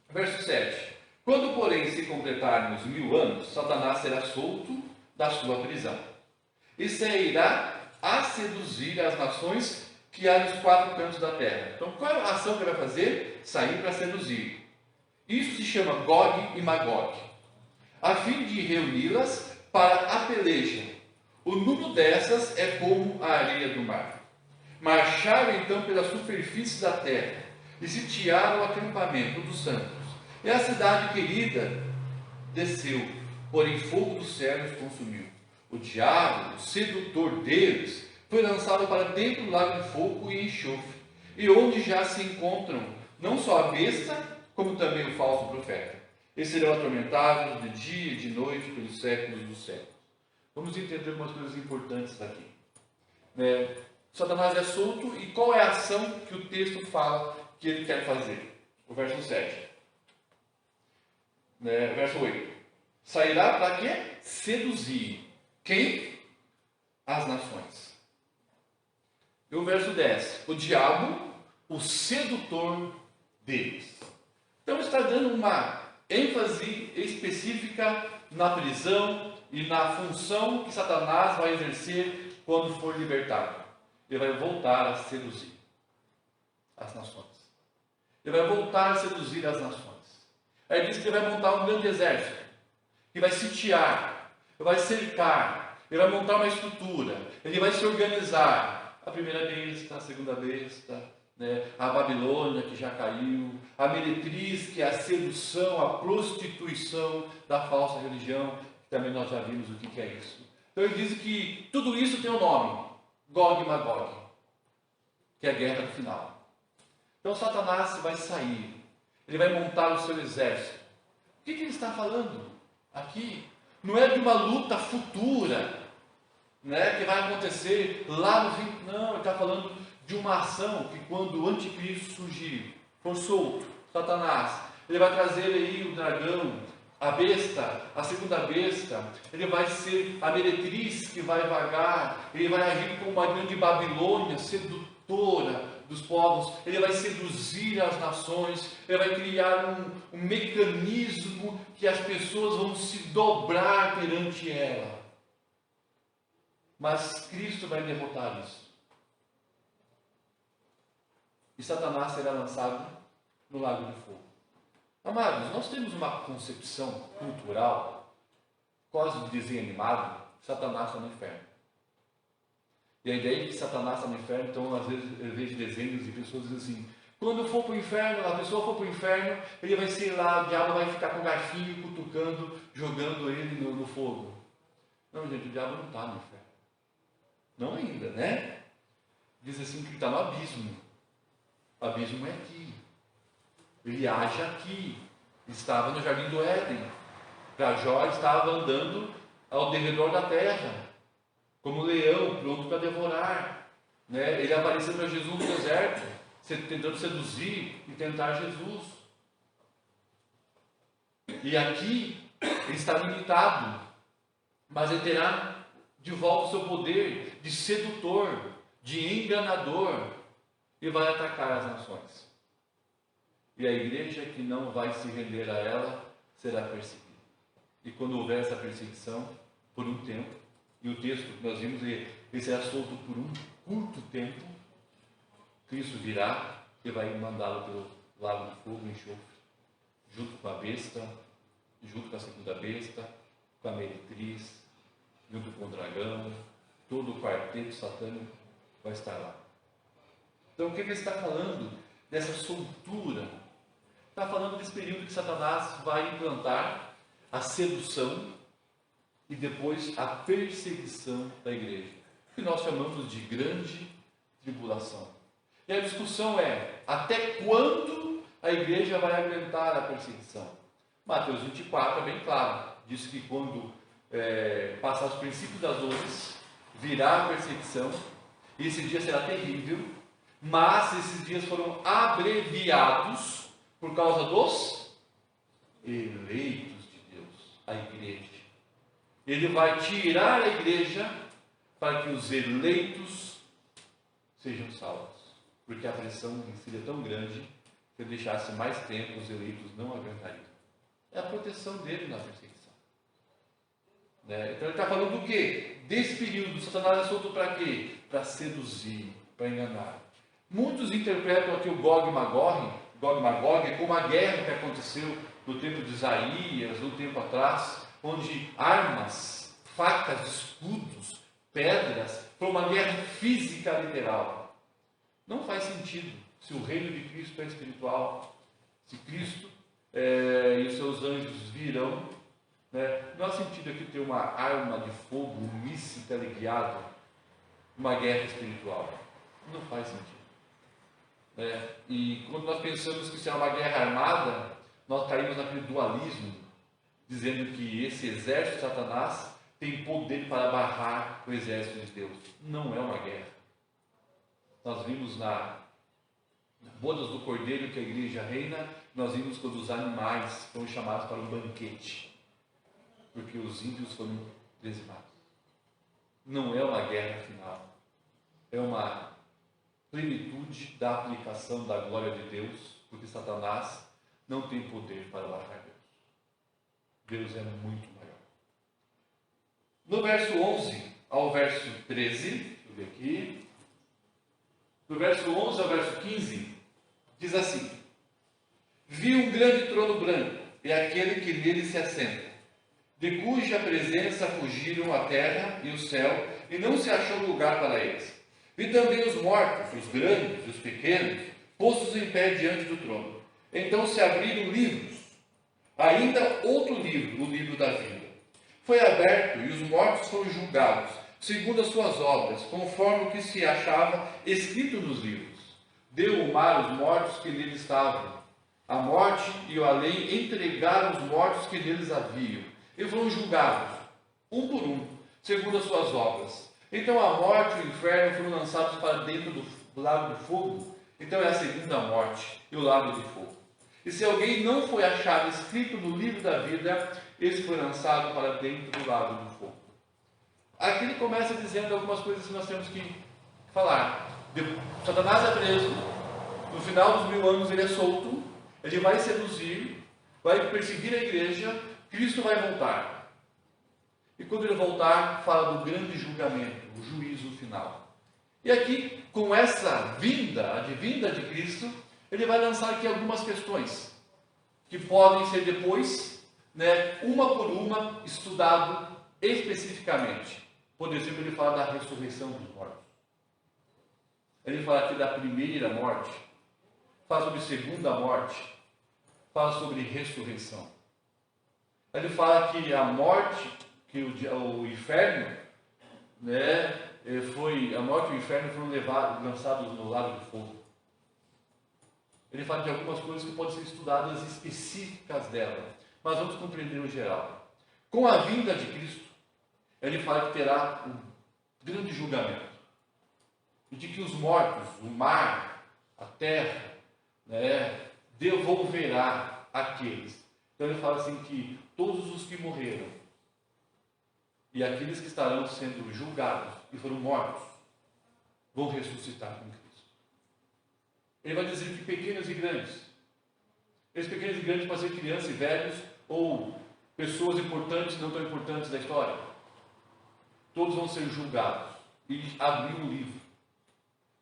S1: Verso 7. Quando, porém, se completarem os 1000 anos, Satanás será solto da sua prisão e sairá a seduzir as nações que há nos 4 cantos da terra. Então, qual é a ação que ele vai fazer? Sair para seduzir. Isso se chama Gog e Magog, a fim de reuni-las para a peleja. O número dessas é como a areia do mar. Marcharam então pela superfície da terra e sitiaram o acampamento dos santos. E a cidade querida desceu, porém fogo do céu os consumiu. O diabo, o sedutor deles, foi lançado para dentro do lago de fogo e enxofre, e onde já se encontram não só a besta, como também o falso profeta. Eles serão atormentados de dia e de noite pelos séculos dos séculos. Vamos entender algumas coisas importantes aqui. Satanás é solto, e qual é a ação que o texto fala que ele quer fazer? O verso 7. Verso 8. Sairá para quê? Seduzir. Quem? As nações. E o verso 10. O diabo, o sedutor deles. Então está dando uma ênfase específica na prisão e na função que Satanás vai exercer quando for libertado. Ele vai voltar a seduzir as nações. Ele vai voltar a seduzir as nações. Aí diz que ele vai montar um grande exército, que vai sitiar, vai cercar, ele vai montar uma estrutura, ele vai se organizar. A primeira besta, a segunda besta, né? A Babilônia que já caiu, a meretriz, que é a sedução, a prostituição da falsa religião, que também nós já vimos o que é isso. Então ele diz que tudo isso tem um nome, Gog e Magog, que é a guerra do final. Então Satanás vai sair, ele vai montar o seu exército. O que ele está falando aqui? Não é de uma luta futura, né, que vai acontecer lá no fim. Não, ele está falando de uma ação que quando o anticristo surgir, for solto, Satanás, ele vai trazer aí o dragão, a besta, a segunda besta, ele vai ser a meretriz que vai vagar, ele vai agir como uma grande Babilônia, sedutora dos povos, ele vai seduzir as nações, ele vai criar um mecanismo que as pessoas vão se dobrar perante ela. Mas Cristo vai derrotar isso. e Satanás será lançado no lago de fogo. Amados, nós temos uma concepção cultural, quase de desenho animado, Satanás está no inferno. E a ideia de que Satanás está no inferno, então às vezes eu vejo desenhos de pessoas dizendo assim, quando for para o inferno, a pessoa for para o inferno, ele vai ser lá, o diabo vai ficar com o garfinho, cutucando, jogando ele no fogo. Não, gente, o diabo não está no inferno. Não ainda, né? Diz assim que ele está no abismo. O abismo é aqui. Ele age aqui. Estava no jardim do Éden. Jó estava andando ao derredor da terra, como um leão, pronto para devorar. Né? Ele apareceu para Jesus no deserto, tentando seduzir e tentar Jesus. E aqui ele está limitado, mas ele terá de volta o seu poder de sedutor, de enganador, e vai atacar as nações. E a igreja que não vai se render a ela será perseguida. E quando houver essa perseguição, por um tempo, e o texto que nós vimos, ele será solto por um curto tempo, Cristo virá e vai mandá-lo pelo lago de fogo e enxofre, junto com a besta, junto com a segunda besta, com a meretriz, junto com o dragão, todo o quarteto satânico vai estar lá. Então o que ele está falando dessa soltura? Está falando desse período que Satanás vai implantar a sedução e depois a perseguição da igreja, que nós chamamos de grande tribulação. E a discussão é, até quando a igreja vai aguentar a perseguição? Mateus 24 é bem claro, diz que quando passar os princípios das dores, virá a perseguição, e esse dia será terrível, mas esses dias foram abreviados por causa dos eleitos de Deus, a igreja. Ele vai tirar a igreja para que os eleitos sejam salvos, porque a pressão seria tão grande que ele deixasse mais tempo, os eleitos não aguentariam. É a proteção dele na perseguição. Né? Então ele está falando do quê? Desse período, Satanás é solto para quê? Para seduzir, para enganar. Muitos interpretam aqui o Gog e Magog como a guerra que aconteceu no tempo de Isaías, um tempo atrás, onde armas, facas, escudos, pedras, foi uma guerra física literal. Não faz sentido se o reino de Cristo é espiritual, se Cristo e os seus anjos virão, né? Não há sentido aqui ter uma arma de fogo, um míssil teleguiado, uma guerra espiritual. Não faz sentido. E quando nós pensamos que isso é uma guerra armada, nós caímos naquele dualismo, dizendo que esse exército de Satanás tem poder para barrar o exército de Deus. Não é uma guerra. Nós vimos na bodas do Cordeiro que a igreja reina, nós vimos quando os animais foram chamados para um banquete, porque os ímpios foram dizimados. Não é uma guerra final, é uma plenitude da aplicação da glória de Deus, porque Satanás não tem poder para barrar Deus. Deus é muito maior. No verso 11 ao verso 13, deixa eu ver aqui, do verso 11 ao verso 15, diz assim: vi um grande trono branco e aquele que nele se assenta, de cuja presença fugiram a terra e o céu, e não se achou lugar para eles. Vi também os mortos, os grandes e os pequenos, postos em pé diante do trono. Então se abriram livros, ainda outro livro, o livro da vida. Foi aberto e os mortos foram julgados, segundo as suas obras, conforme o que se achava escrito nos livros. Deu o mar os mortos que nele estavam. A morte e o além entregaram os mortos que neles haviam, e foram julgados, um por um, segundo as suas obras. Então a morte e o inferno foram lançados para dentro do lago de fogo. Então é a segunda morte e o lago de fogo. E se alguém não foi achado escrito no livro da vida, esse foi lançado para dentro do lago de fogo. Aqui ele começa dizendo algumas coisas que nós temos que falar. Satanás é preso, no final dos 1000 anos ele é solto, ele vai seduzir, vai perseguir a igreja, Cristo vai voltar. E quando ele voltar, fala do grande julgamento, o juízo final. E E aqui, com essa vinda, a vinda de Cristo, ele vai lançar aqui algumas questões, que podem ser depois, uma por uma, estudado especificamente. Por exemplo, ele fala da ressurreição dos mortos. Ele fala aqui da primeira morte, fala sobre segunda morte, fala sobre ressurreição. Ele fala que a morte, que o inferno, a morte e o inferno foram lançados no lago de fogo. Ele fala de algumas coisas que podem ser estudadas específicas dela, mas vamos compreender o geral. Com a vinda de Cristo, ele fala que terá um grande julgamento, e de que os mortos, o mar, a terra, devolverá aqueles. Então ele fala assim que todos os que morreram e aqueles que estarão sendo julgados e foram mortos vão ressuscitar com Cristo. Ele vai dizer que pequenos e grandes, esses pequenos e grandes podem ser crianças e velhos, ou pessoas importantes e não tão importantes da história, todos vão ser julgados e abrir um livro.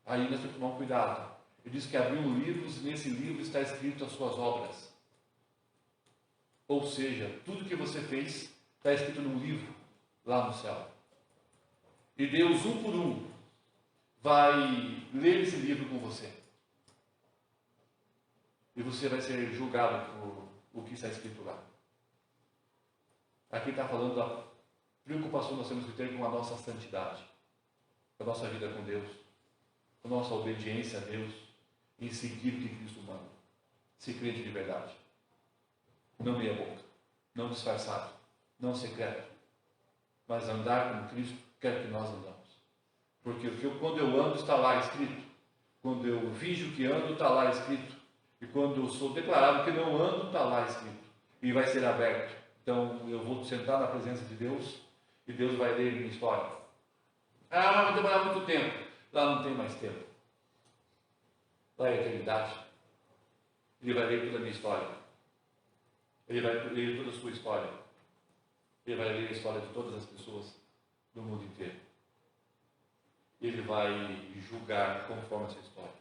S1: Aí nós temos que tomar cuidado. Ele diz que abriu um livro e nesse livro está escrito as suas obras. Ou seja, tudo que você fez está escrito num livro lá no céu. E Deus, um por um, vai ler esse livro com você. E você vai ser julgado por o que está escrito lá. Aqui está falando da preocupação que nós temos que ter com a nossa santidade, com a nossa vida com Deus, com a nossa obediência a Deus, em seguir o que Cristo manda. Ser crente de verdade. Não meia boca, não disfarçado, não secreto, mas andar como Cristo quer que nós andamos. Porque quando eu ando está lá escrito, quando eu finjo que ando está lá escrito, e quando eu sou declarado que não ando está lá escrito, e vai ser aberto. Então eu vou sentar na presença de Deus e Deus vai ler minha história. Ah, mas vai demorar muito tempo. Lá não tem mais tempo. Lá é a eternidade. Ele vai ler toda a minha história. Ele vai ler toda a sua história. Ele vai ler a história de todas as pessoas do mundo inteiro. Ele vai julgar conforme essa história.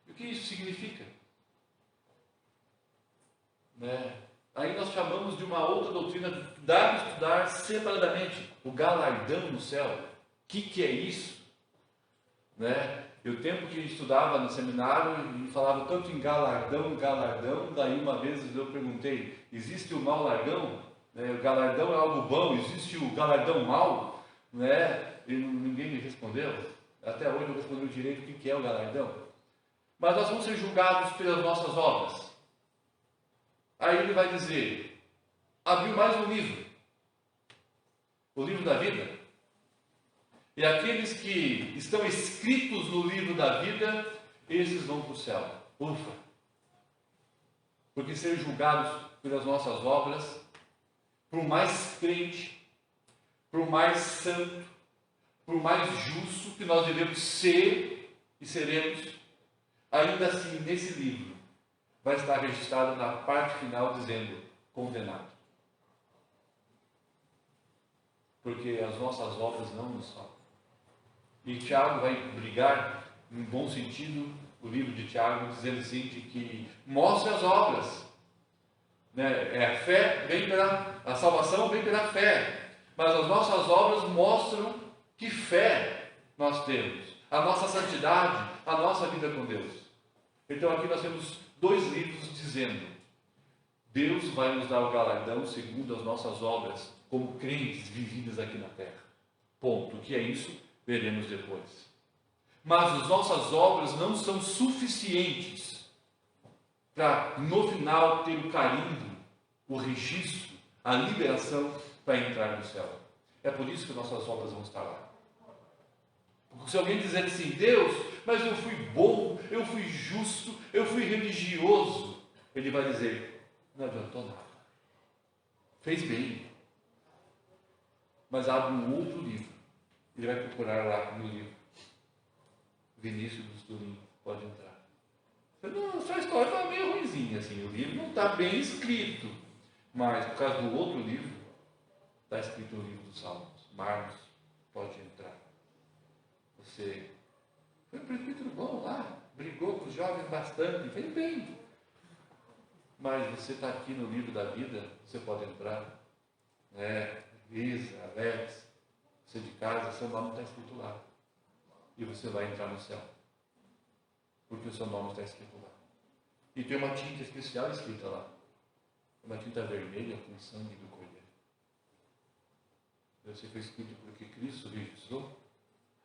S1: E o que isso significa? Aí nós chamamos de uma outra doutrina, dá para estudar separadamente, o galardão no céu. O que é isso? E o tempo que estudava no seminário e falava tanto em galardão, daí uma vez eu perguntei, existe o mau largão? O galardão é algo bom, existe o galardão mau? E ninguém me respondeu. Até hoje eu respondi direito o que é o galardão. Mas nós vamos ser julgados pelas nossas obras. Aí ele vai dizer, abriu mais um livro, o livro da vida. E aqueles que estão escritos no livro da vida, esses vão para o céu. Ufa! Porque ser julgados pelas nossas obras, por mais crente, por mais santo, por mais justo que nós devemos ser e seremos, ainda assim, nesse livro, vai estar registrado na parte final dizendo, condenado. Porque as nossas obras não nos salvam. E Tiago vai brigar, em bom sentido, o livro de Tiago, dizendo assim, de que mostra as obras. A fé vem a salvação vem pela fé. Mas as nossas obras mostram que fé nós temos. A nossa santidade, a nossa vida com Deus. Então aqui nós temos 2 livros dizendo, Deus vai nos dar o galardão segundo as nossas obras, como crentes vividas aqui na terra. Ponto. O que é isso? Veremos depois. Mas as nossas obras não são suficientes para, no final, ter o carimbo, o registro, a liberação para entrar no céu. É por isso que nossas obras vão estar lá. Se alguém dizer assim, Deus, mas eu fui bom, eu fui justo, eu fui religioso, ele vai dizer, não adiantou nada. Fez bem. Mas abre um outro livro. Ele vai procurar lá no livro. Vinícius dos Turim, pode entrar. Não, sua história está meio ruimzinha, assim. O livro não está bem escrito. Mas, por causa do outro livro, está escrito no livro dos Salmos. Marcos, pode entrar. Você foi um presbítero bom lá, brigou com os jovens bastante, fez bem. Mas você está aqui no livro da vida, você pode entrar. Lisa, Alex, você de casa, seu nome está escrito lá. E você vai entrar no céu. Porque o seu nome está escrito lá. E tem uma tinta especial escrita lá. Uma tinta vermelha com sangue do cordeiro. Você foi escrito porque Cristo registrou.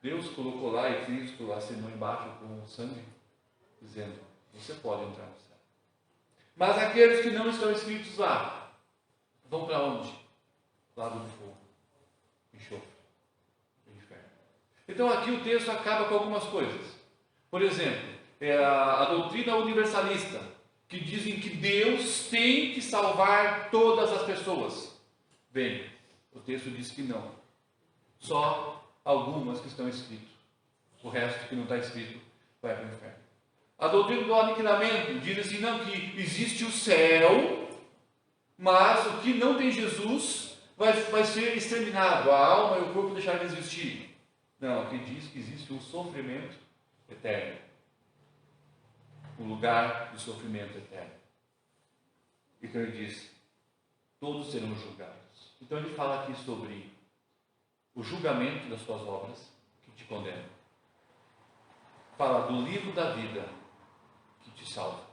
S1: Deus colocou lá e Cristo assinou embaixo com o sangue, dizendo, você pode entrar no céu. Mas aqueles que não estão escritos lá, vão para onde? Lado do fogo, enxofre, do inferno. Então aqui o texto acaba com algumas coisas. Por exemplo, a doutrina universalista, que dizem que Deus tem que salvar todas as pessoas. Bem, o texto diz que não. Só algumas que estão escritas. O resto que não está escrito vai para o inferno. A doutrina do aniquilamento diz assim, não, que existe o céu, mas o que não tem Jesus vai ser exterminado. A alma e o corpo deixarem de existir. Não, aqui diz que existe um sofrimento eterno. Um lugar de sofrimento eterno. Então ele diz, todos serão julgados. Então ele fala aqui sobre o julgamento das suas obras que te condenam. Fala do livro da vida que te salva.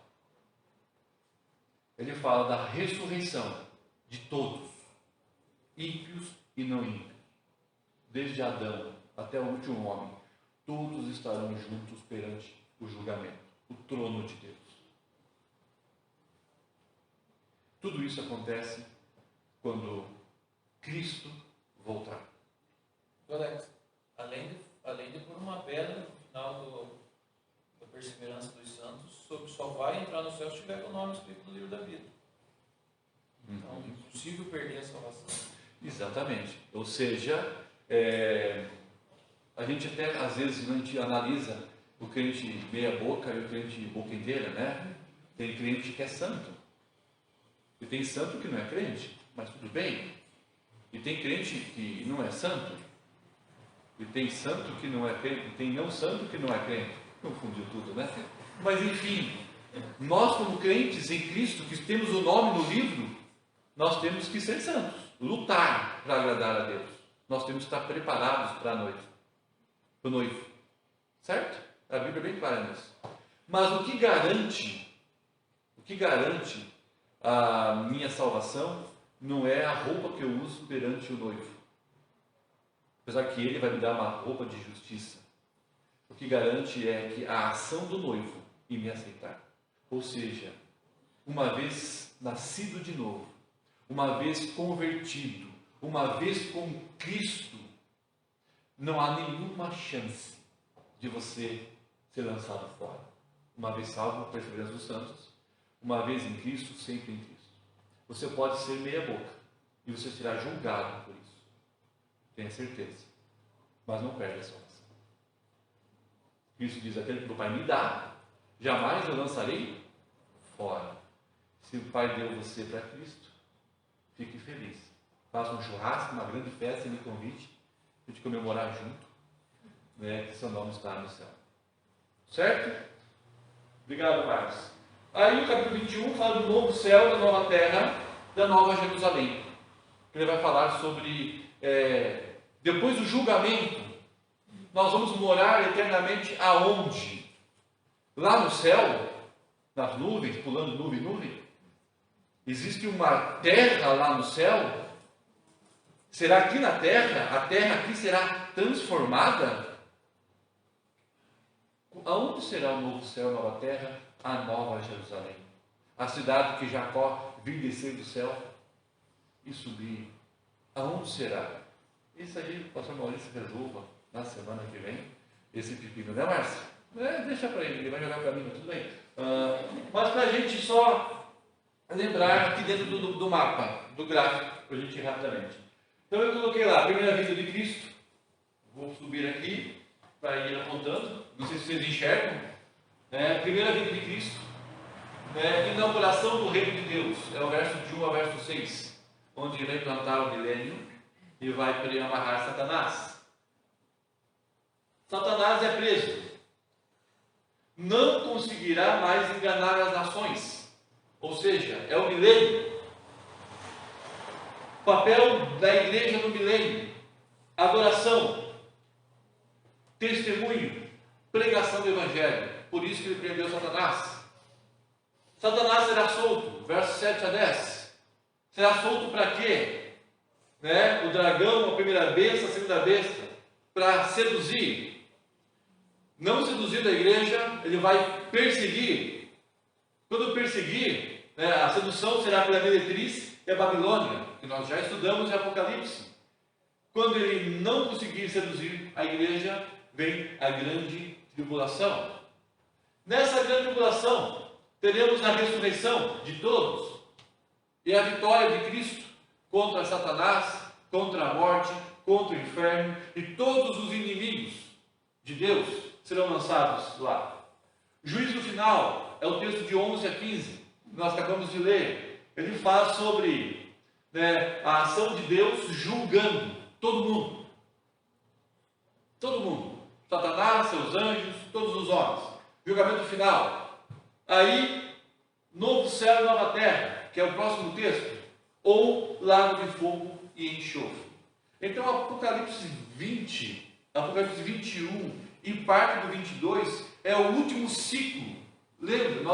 S1: Ele fala da ressurreição de todos, ímpios e não ímpios. Desde Adão até o último homem, todos estarão juntos perante o julgamento, o trono de Deus. Tudo isso acontece quando Cristo voltar.
S3: Alex, além de pôr uma pedra no final da perseverança dos santos, sobre só vai entrar no céu se tiver o nome escrito no livro da vida. Então, é impossível perder a salvação.
S1: Exatamente. Ou seja, a gente até, às vezes, a gente analisa o crente meia boca e o crente boca inteira, né? Tem crente que é santo. E tem santo que não é crente, mas tudo bem. E tem crente que não é santo. E tem santo que não é crente. E tem não santo que não é crente. Confundiu tudo, né? Mas enfim, nós como crentes em Cristo, que temos o nome no livro, nós temos que ser santos. Lutar para agradar a Deus. Nós temos que estar preparados para a noite. Para o noivo. Certo? A Bíblia é bem clara nisso. Mas o que garante a minha salvação não é a roupa que eu uso perante o noivo. Apesar que ele vai me dar uma roupa de justiça. O que garante é que a ação do noivo em me aceitar. Ou seja, uma vez nascido de novo, uma vez convertido, uma vez com Cristo, não há nenhuma chance de você ser lançado fora. Uma vez salvo, perseverança dos santos, uma vez em Cristo, sempre em Cristo. Você pode ser meia boca e você será julgado por isso. Tenha certeza. Mas não perde a salvação. Cristo diz, aquele que o Pai me dá, jamais eu lançarei fora. Se o Pai deu você para Cristo, fique feliz. Faça um churrasco, uma grande festa, me convide para te comemorar junto, né, que seu nome está no céu. Certo? Obrigado, Marcos. Aí o capítulo 21 fala do novo céu, da nova terra, da nova Jerusalém. Ele vai falar sobre, depois do julgamento, nós vamos morar eternamente aonde? Lá no céu, nas nuvens, pulando nuvem em nuvem? Existe uma terra lá no céu? Será que na terra, a terra aqui será transformada? Aonde será o novo céu, a nova terra? A nova Jerusalém. A cidade que Jacó viu descer do céu e subir. Aonde será? Isso aí o pastor Maurício resolva na semana que vem. Esse pepino, né, Márcio? Deixa para ele vai jogar para mim, tudo bem. Mas para a gente só lembrar aqui dentro do mapa, do gráfico, para a gente ir rapidamente. Então eu coloquei lá, a primeira vinda de Cristo. Vou subir aqui para ir apontando. Não sei se vocês enxergam. Primeira vinda de Cristo. Inauguração do reino de Deus. É o verso de 1 ao verso 6. Onde ele vai implantar o milênio e vai amarrar Satanás. Satanás é preso. Não conseguirá mais enganar as nações. Ou seja, é o milênio. O papel da igreja no milênio: adoração, testemunho, pregação do evangelho. Por isso que ele prendeu Satanás. Satanás será solto, versos 7 a 10. Será solto para quê? O dragão, a primeira besta, a segunda besta, para seduzir. Não seduzir a igreja, ele vai perseguir. Quando perseguir, a sedução será pela meretriz e a Babilônia, que nós já estudamos em Apocalipse. Quando ele não conseguir seduzir a igreja, vem a grande tribulação. Nessa grande tribulação, teremos a ressurreição de todos e a vitória de Cristo contra Satanás, contra a morte, contra o inferno, e todos os inimigos de Deus serão lançados lá. O juízo final é o texto de 11 a 15, que nós acabamos de ler. Ele fala sobre a ação de Deus julgando todo mundo. Todo mundo. Satanás, seus anjos, todos os homens. Julgamento final. Aí, novo céu e nova terra, que é o próximo texto, ou lago de fogo e enxofre. Então, Apocalipse 20, Apocalipse 21 e parte do 22 é o último ciclo. Lembra?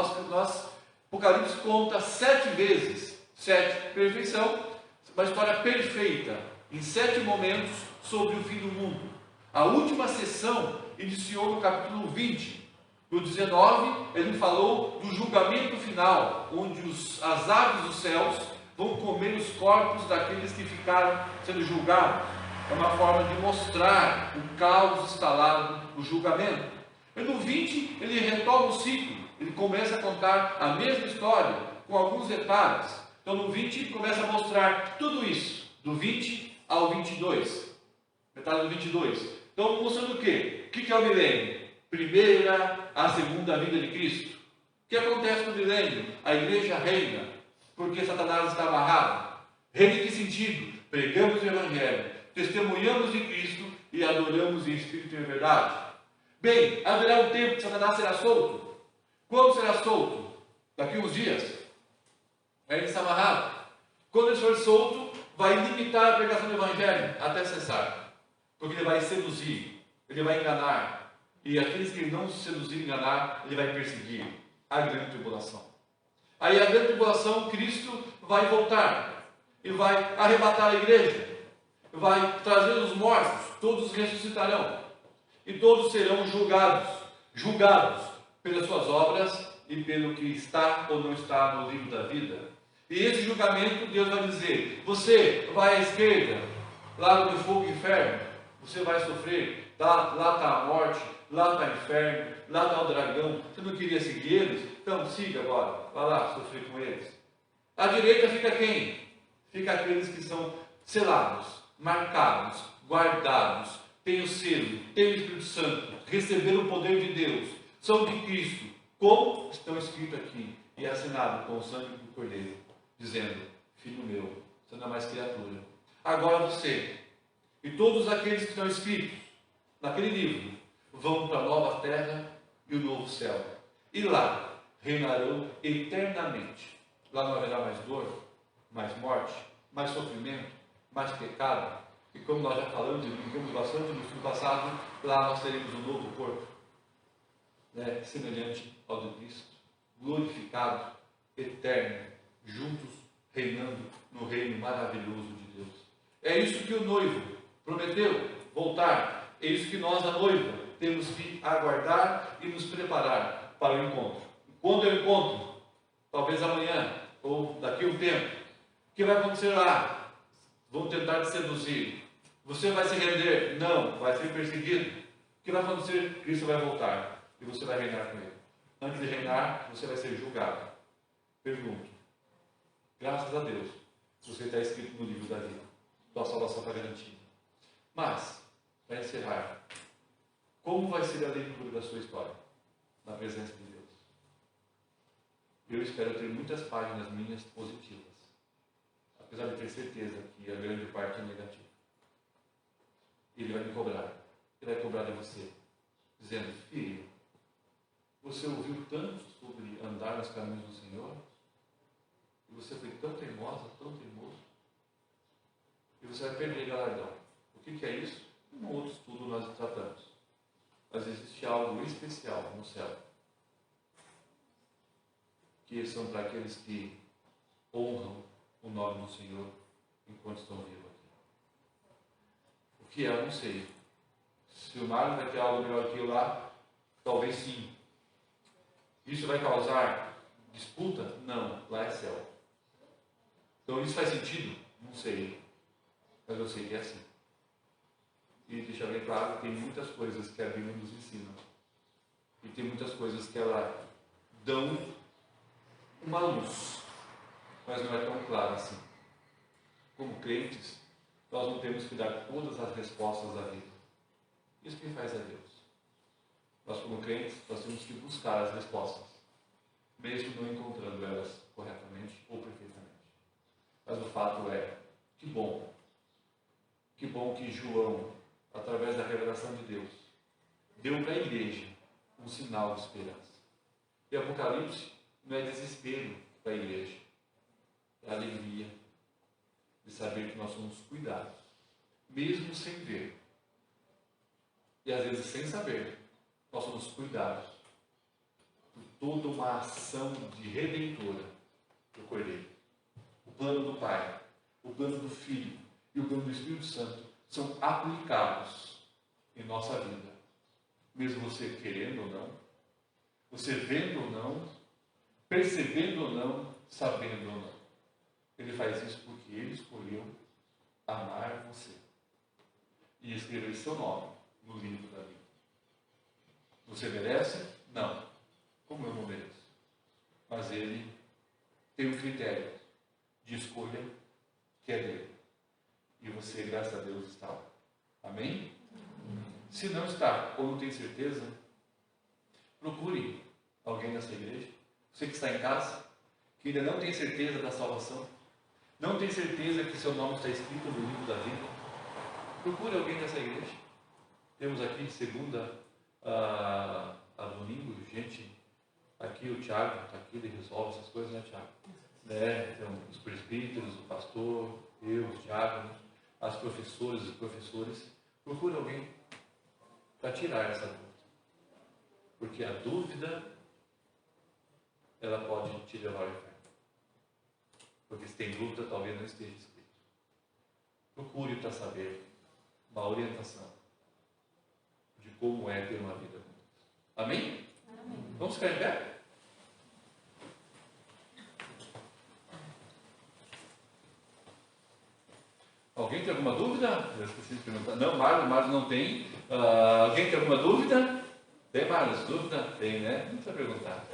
S1: Apocalipse conta 7 vezes, 7, perfeição, uma história perfeita, em 7 momentos sobre o fim do mundo. A última sessão iniciou no capítulo 20. No 19, ele falou do julgamento final, onde as aves dos céus vão comer os corpos daqueles que ficaram sendo julgados. É uma forma de mostrar o caos instalado no julgamento. E no 20, ele retoma o ciclo. Ele começa a contar a mesma história, com alguns detalhes. Então, no 20, ele começa a mostrar tudo isso, do 20 ao 22. Metade do 22. Então, mostrando o quê? O que é o milênio? Primeira a segunda vinda de Cristo. O que acontece no milênio? A igreja reina, porque Satanás está amarrado. Reina em que sentido? Pregamos o evangelho, testemunhamos de Cristo e adoramos em espírito e em verdade. Bem, haverá um tempo que Satanás será solto. Quando será solto? Daqui uns dias. Ele está amarrado. Quando ele for solto, vai limitar a pregação do evangelho até cessar. Porque ele vai seduzir, ele vai enganar. E aqueles que ele não seduzir e enganar, ele vai perseguir. A grande tribulação. Aí a grande tribulação, Cristo vai voltar e vai arrebatar a igreja. Vai trazer os mortos, todos ressuscitarão. E todos serão julgados pelas suas obras e pelo que está ou não está no livro da vida. E esse julgamento, Deus vai dizer: você vai à esquerda, lago de fogo e inferno, você vai sofrer, lá está a morte, lá está o inferno, lá está o dragão. Você não queria seguir eles? Então siga agora, vai lá sofrer com eles. À direita fica quem? Fica aqueles que são selados, marcados, guardados, têm o selo, têm o Espírito Santo, receberam o poder de Deus, são de Cristo, como estão escrito aqui, e assinado com o sangue do Cordeiro, dizendo: filho meu, você não é mais criatura. Agora você e todos aqueles que estão escritos naquele livro vão para a nova terra e o novo céu, e lá reinarão eternamente. Lá não haverá mais dor, mais morte, mais sofrimento, mais pecado. E como nós já falamos e brincamos bastante no estudo passado, lá nós teremos um novo corpo, semelhante ao de Cristo, glorificado, eterno, juntos, reinando no reino maravilhoso de Deus. É isso que o noivo prometeu, voltar. É isso que nós, a noiva, temos que aguardar e nos preparar para o encontro. Quando eu encontro? Talvez amanhã, ou daqui a um tempo. O que vai acontecer lá? Vão tentar te seduzir. Você vai se render? Não, vai ser perseguido. O que vai acontecer? Cristo vai voltar e você vai reinar com ele. Antes de reinar, você vai ser julgado. Pergunto: graças a Deus, você está escrito no livro da vida. Sua salvação está garantida. Mas, para encerrar, como vai ser a leitura da sua história na presença de Deus? Eu espero ter muitas páginas minhas positivas, apesar de ter certeza que a grande parte é negativa. Ele vai me cobrar. Ele vai cobrar de você. dizendo: filho, você ouviu tanto sobre andar nos caminhos do Senhor, e você foi tão teimosa, tão teimoso, e você vai perder galardão. O que é isso? Um outro estudo nós tratamos. Mas existe algo especial no céu, que são para aqueles que honram o nome do Senhor enquanto estão vivos aqui. O que é, eu não sei. Se o Mário vai ter algo melhor que eu lá, talvez sim. Isso vai causar disputa? Não, lá é céu. Então isso faz sentido? Não sei. Mas eu sei que é assim. E deixar bem claro que tem muitas coisas que a Bíblia nos ensina. E tem muitas coisas que ela dão uma luz, mas não é tão claro assim. Como crentes, nós não temos que dar todas as respostas da vida. Isso quem faz é Deus. Nós, como crentes, nós temos que buscar as respostas, mesmo não encontrando elas corretamente ou perfeitamente. Mas o fato é, que bom que João, através da revelação de Deus, deu para a igreja um sinal de esperança. E Apocalipse não é desespero para a igreja, é alegria de saber que nós somos cuidados, mesmo sem ver. E às vezes sem saber, nós somos cuidados por toda uma ação de redentora do Cordeiro. O plano do Pai, o plano do Filho e o plano do Espírito Santo são aplicados em nossa vida. Mesmo você querendo ou não, você vendo ou não, percebendo ou não, sabendo ou não. Ele faz isso porque Ele escolheu amar você e escrever seu nome no livro da vida. Você merece? Não. Como eu não mereço. Mas Ele tem um critério de escolha que é dele. E você, graças a Deus, está lá. Amém? Se não está, ou não tem certeza, procure alguém nessa igreja. Você que está em casa, que ainda não tem certeza da salvação, não tem certeza que seu nome está escrito no livro da vida, procure alguém nessa igreja. Temos aqui de segunda a domingo, gente, aqui o Tiago está aqui, ele resolve essas coisas, né, Tiago? Então, os presbíteros, o pastor, eu, os diáconos, as professoras e professores, procure alguém para tirar essa dúvida. Porque a dúvida, ela pode te levar ao inferno. Porque se tem dúvida, talvez não esteja escrito. Procure para saber uma orientação de como é ter uma vida com Deus. Amém? Amém. Vamos ficar em pé? Alguém tem alguma dúvida? Eu esqueci de perguntar. Não, Mário não tem. Alguém tem alguma dúvida? Tem, Mário? Dúvida? Tem, né? Não precisa perguntar.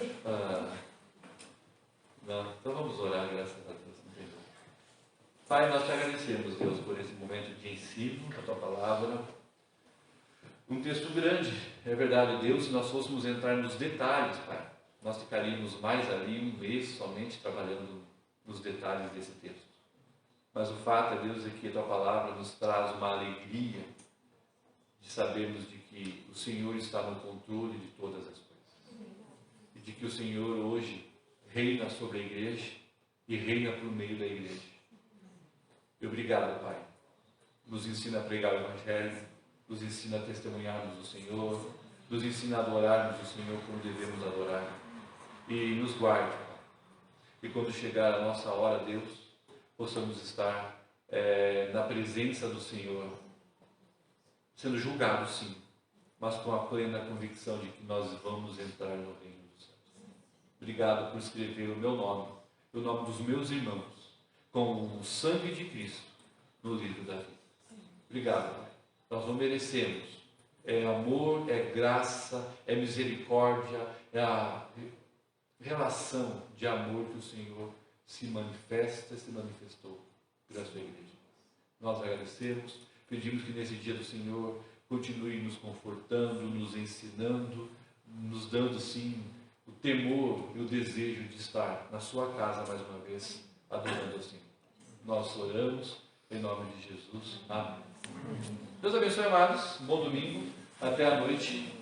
S1: Não. Então vamos orar, graças a Deus. Pai, nós te agradecemos, Deus, por esse momento de ensino da tua palavra. Um texto grande, é verdade, Deus, se nós fôssemos entrar nos detalhes, Pai, nós ficaríamos mais ali um mês somente trabalhando nos detalhes desse texto. Mas o fato, Deus, é que a tua palavra nos traz uma alegria de sabermos de que o Senhor está no controle de todas as coisas. E de que o Senhor hoje reina sobre a igreja e reina por meio da igreja. E obrigado, Pai. Nos ensina a pregar o Evangelho, nos ensina a testemunharmos o Senhor, nos ensina a adorarmos o Senhor como devemos adorar. E nos guarde, Pai. E quando chegar a nossa hora, Deus, possamos estar na presença do Senhor, sendo julgados, sim, mas com a plena convicção de que nós vamos entrar no reino dos céus. Obrigado por escrever o meu nome, o nome dos meus irmãos, com o sangue de Cristo no livro da vida. Obrigado, Pai. Nós não merecemos. É amor, é graça, é misericórdia, é a relação de amor que o Senhor se manifestou pela sua igreja. Nós agradecemos, pedimos que nesse dia do Senhor continue nos confortando, nos ensinando, nos dando sim o temor e o desejo de estar na sua casa mais uma vez, adorando assim. Nós oramos em nome de Jesus. Amém. Deus abençoe, amados. Bom domingo. Até a noite.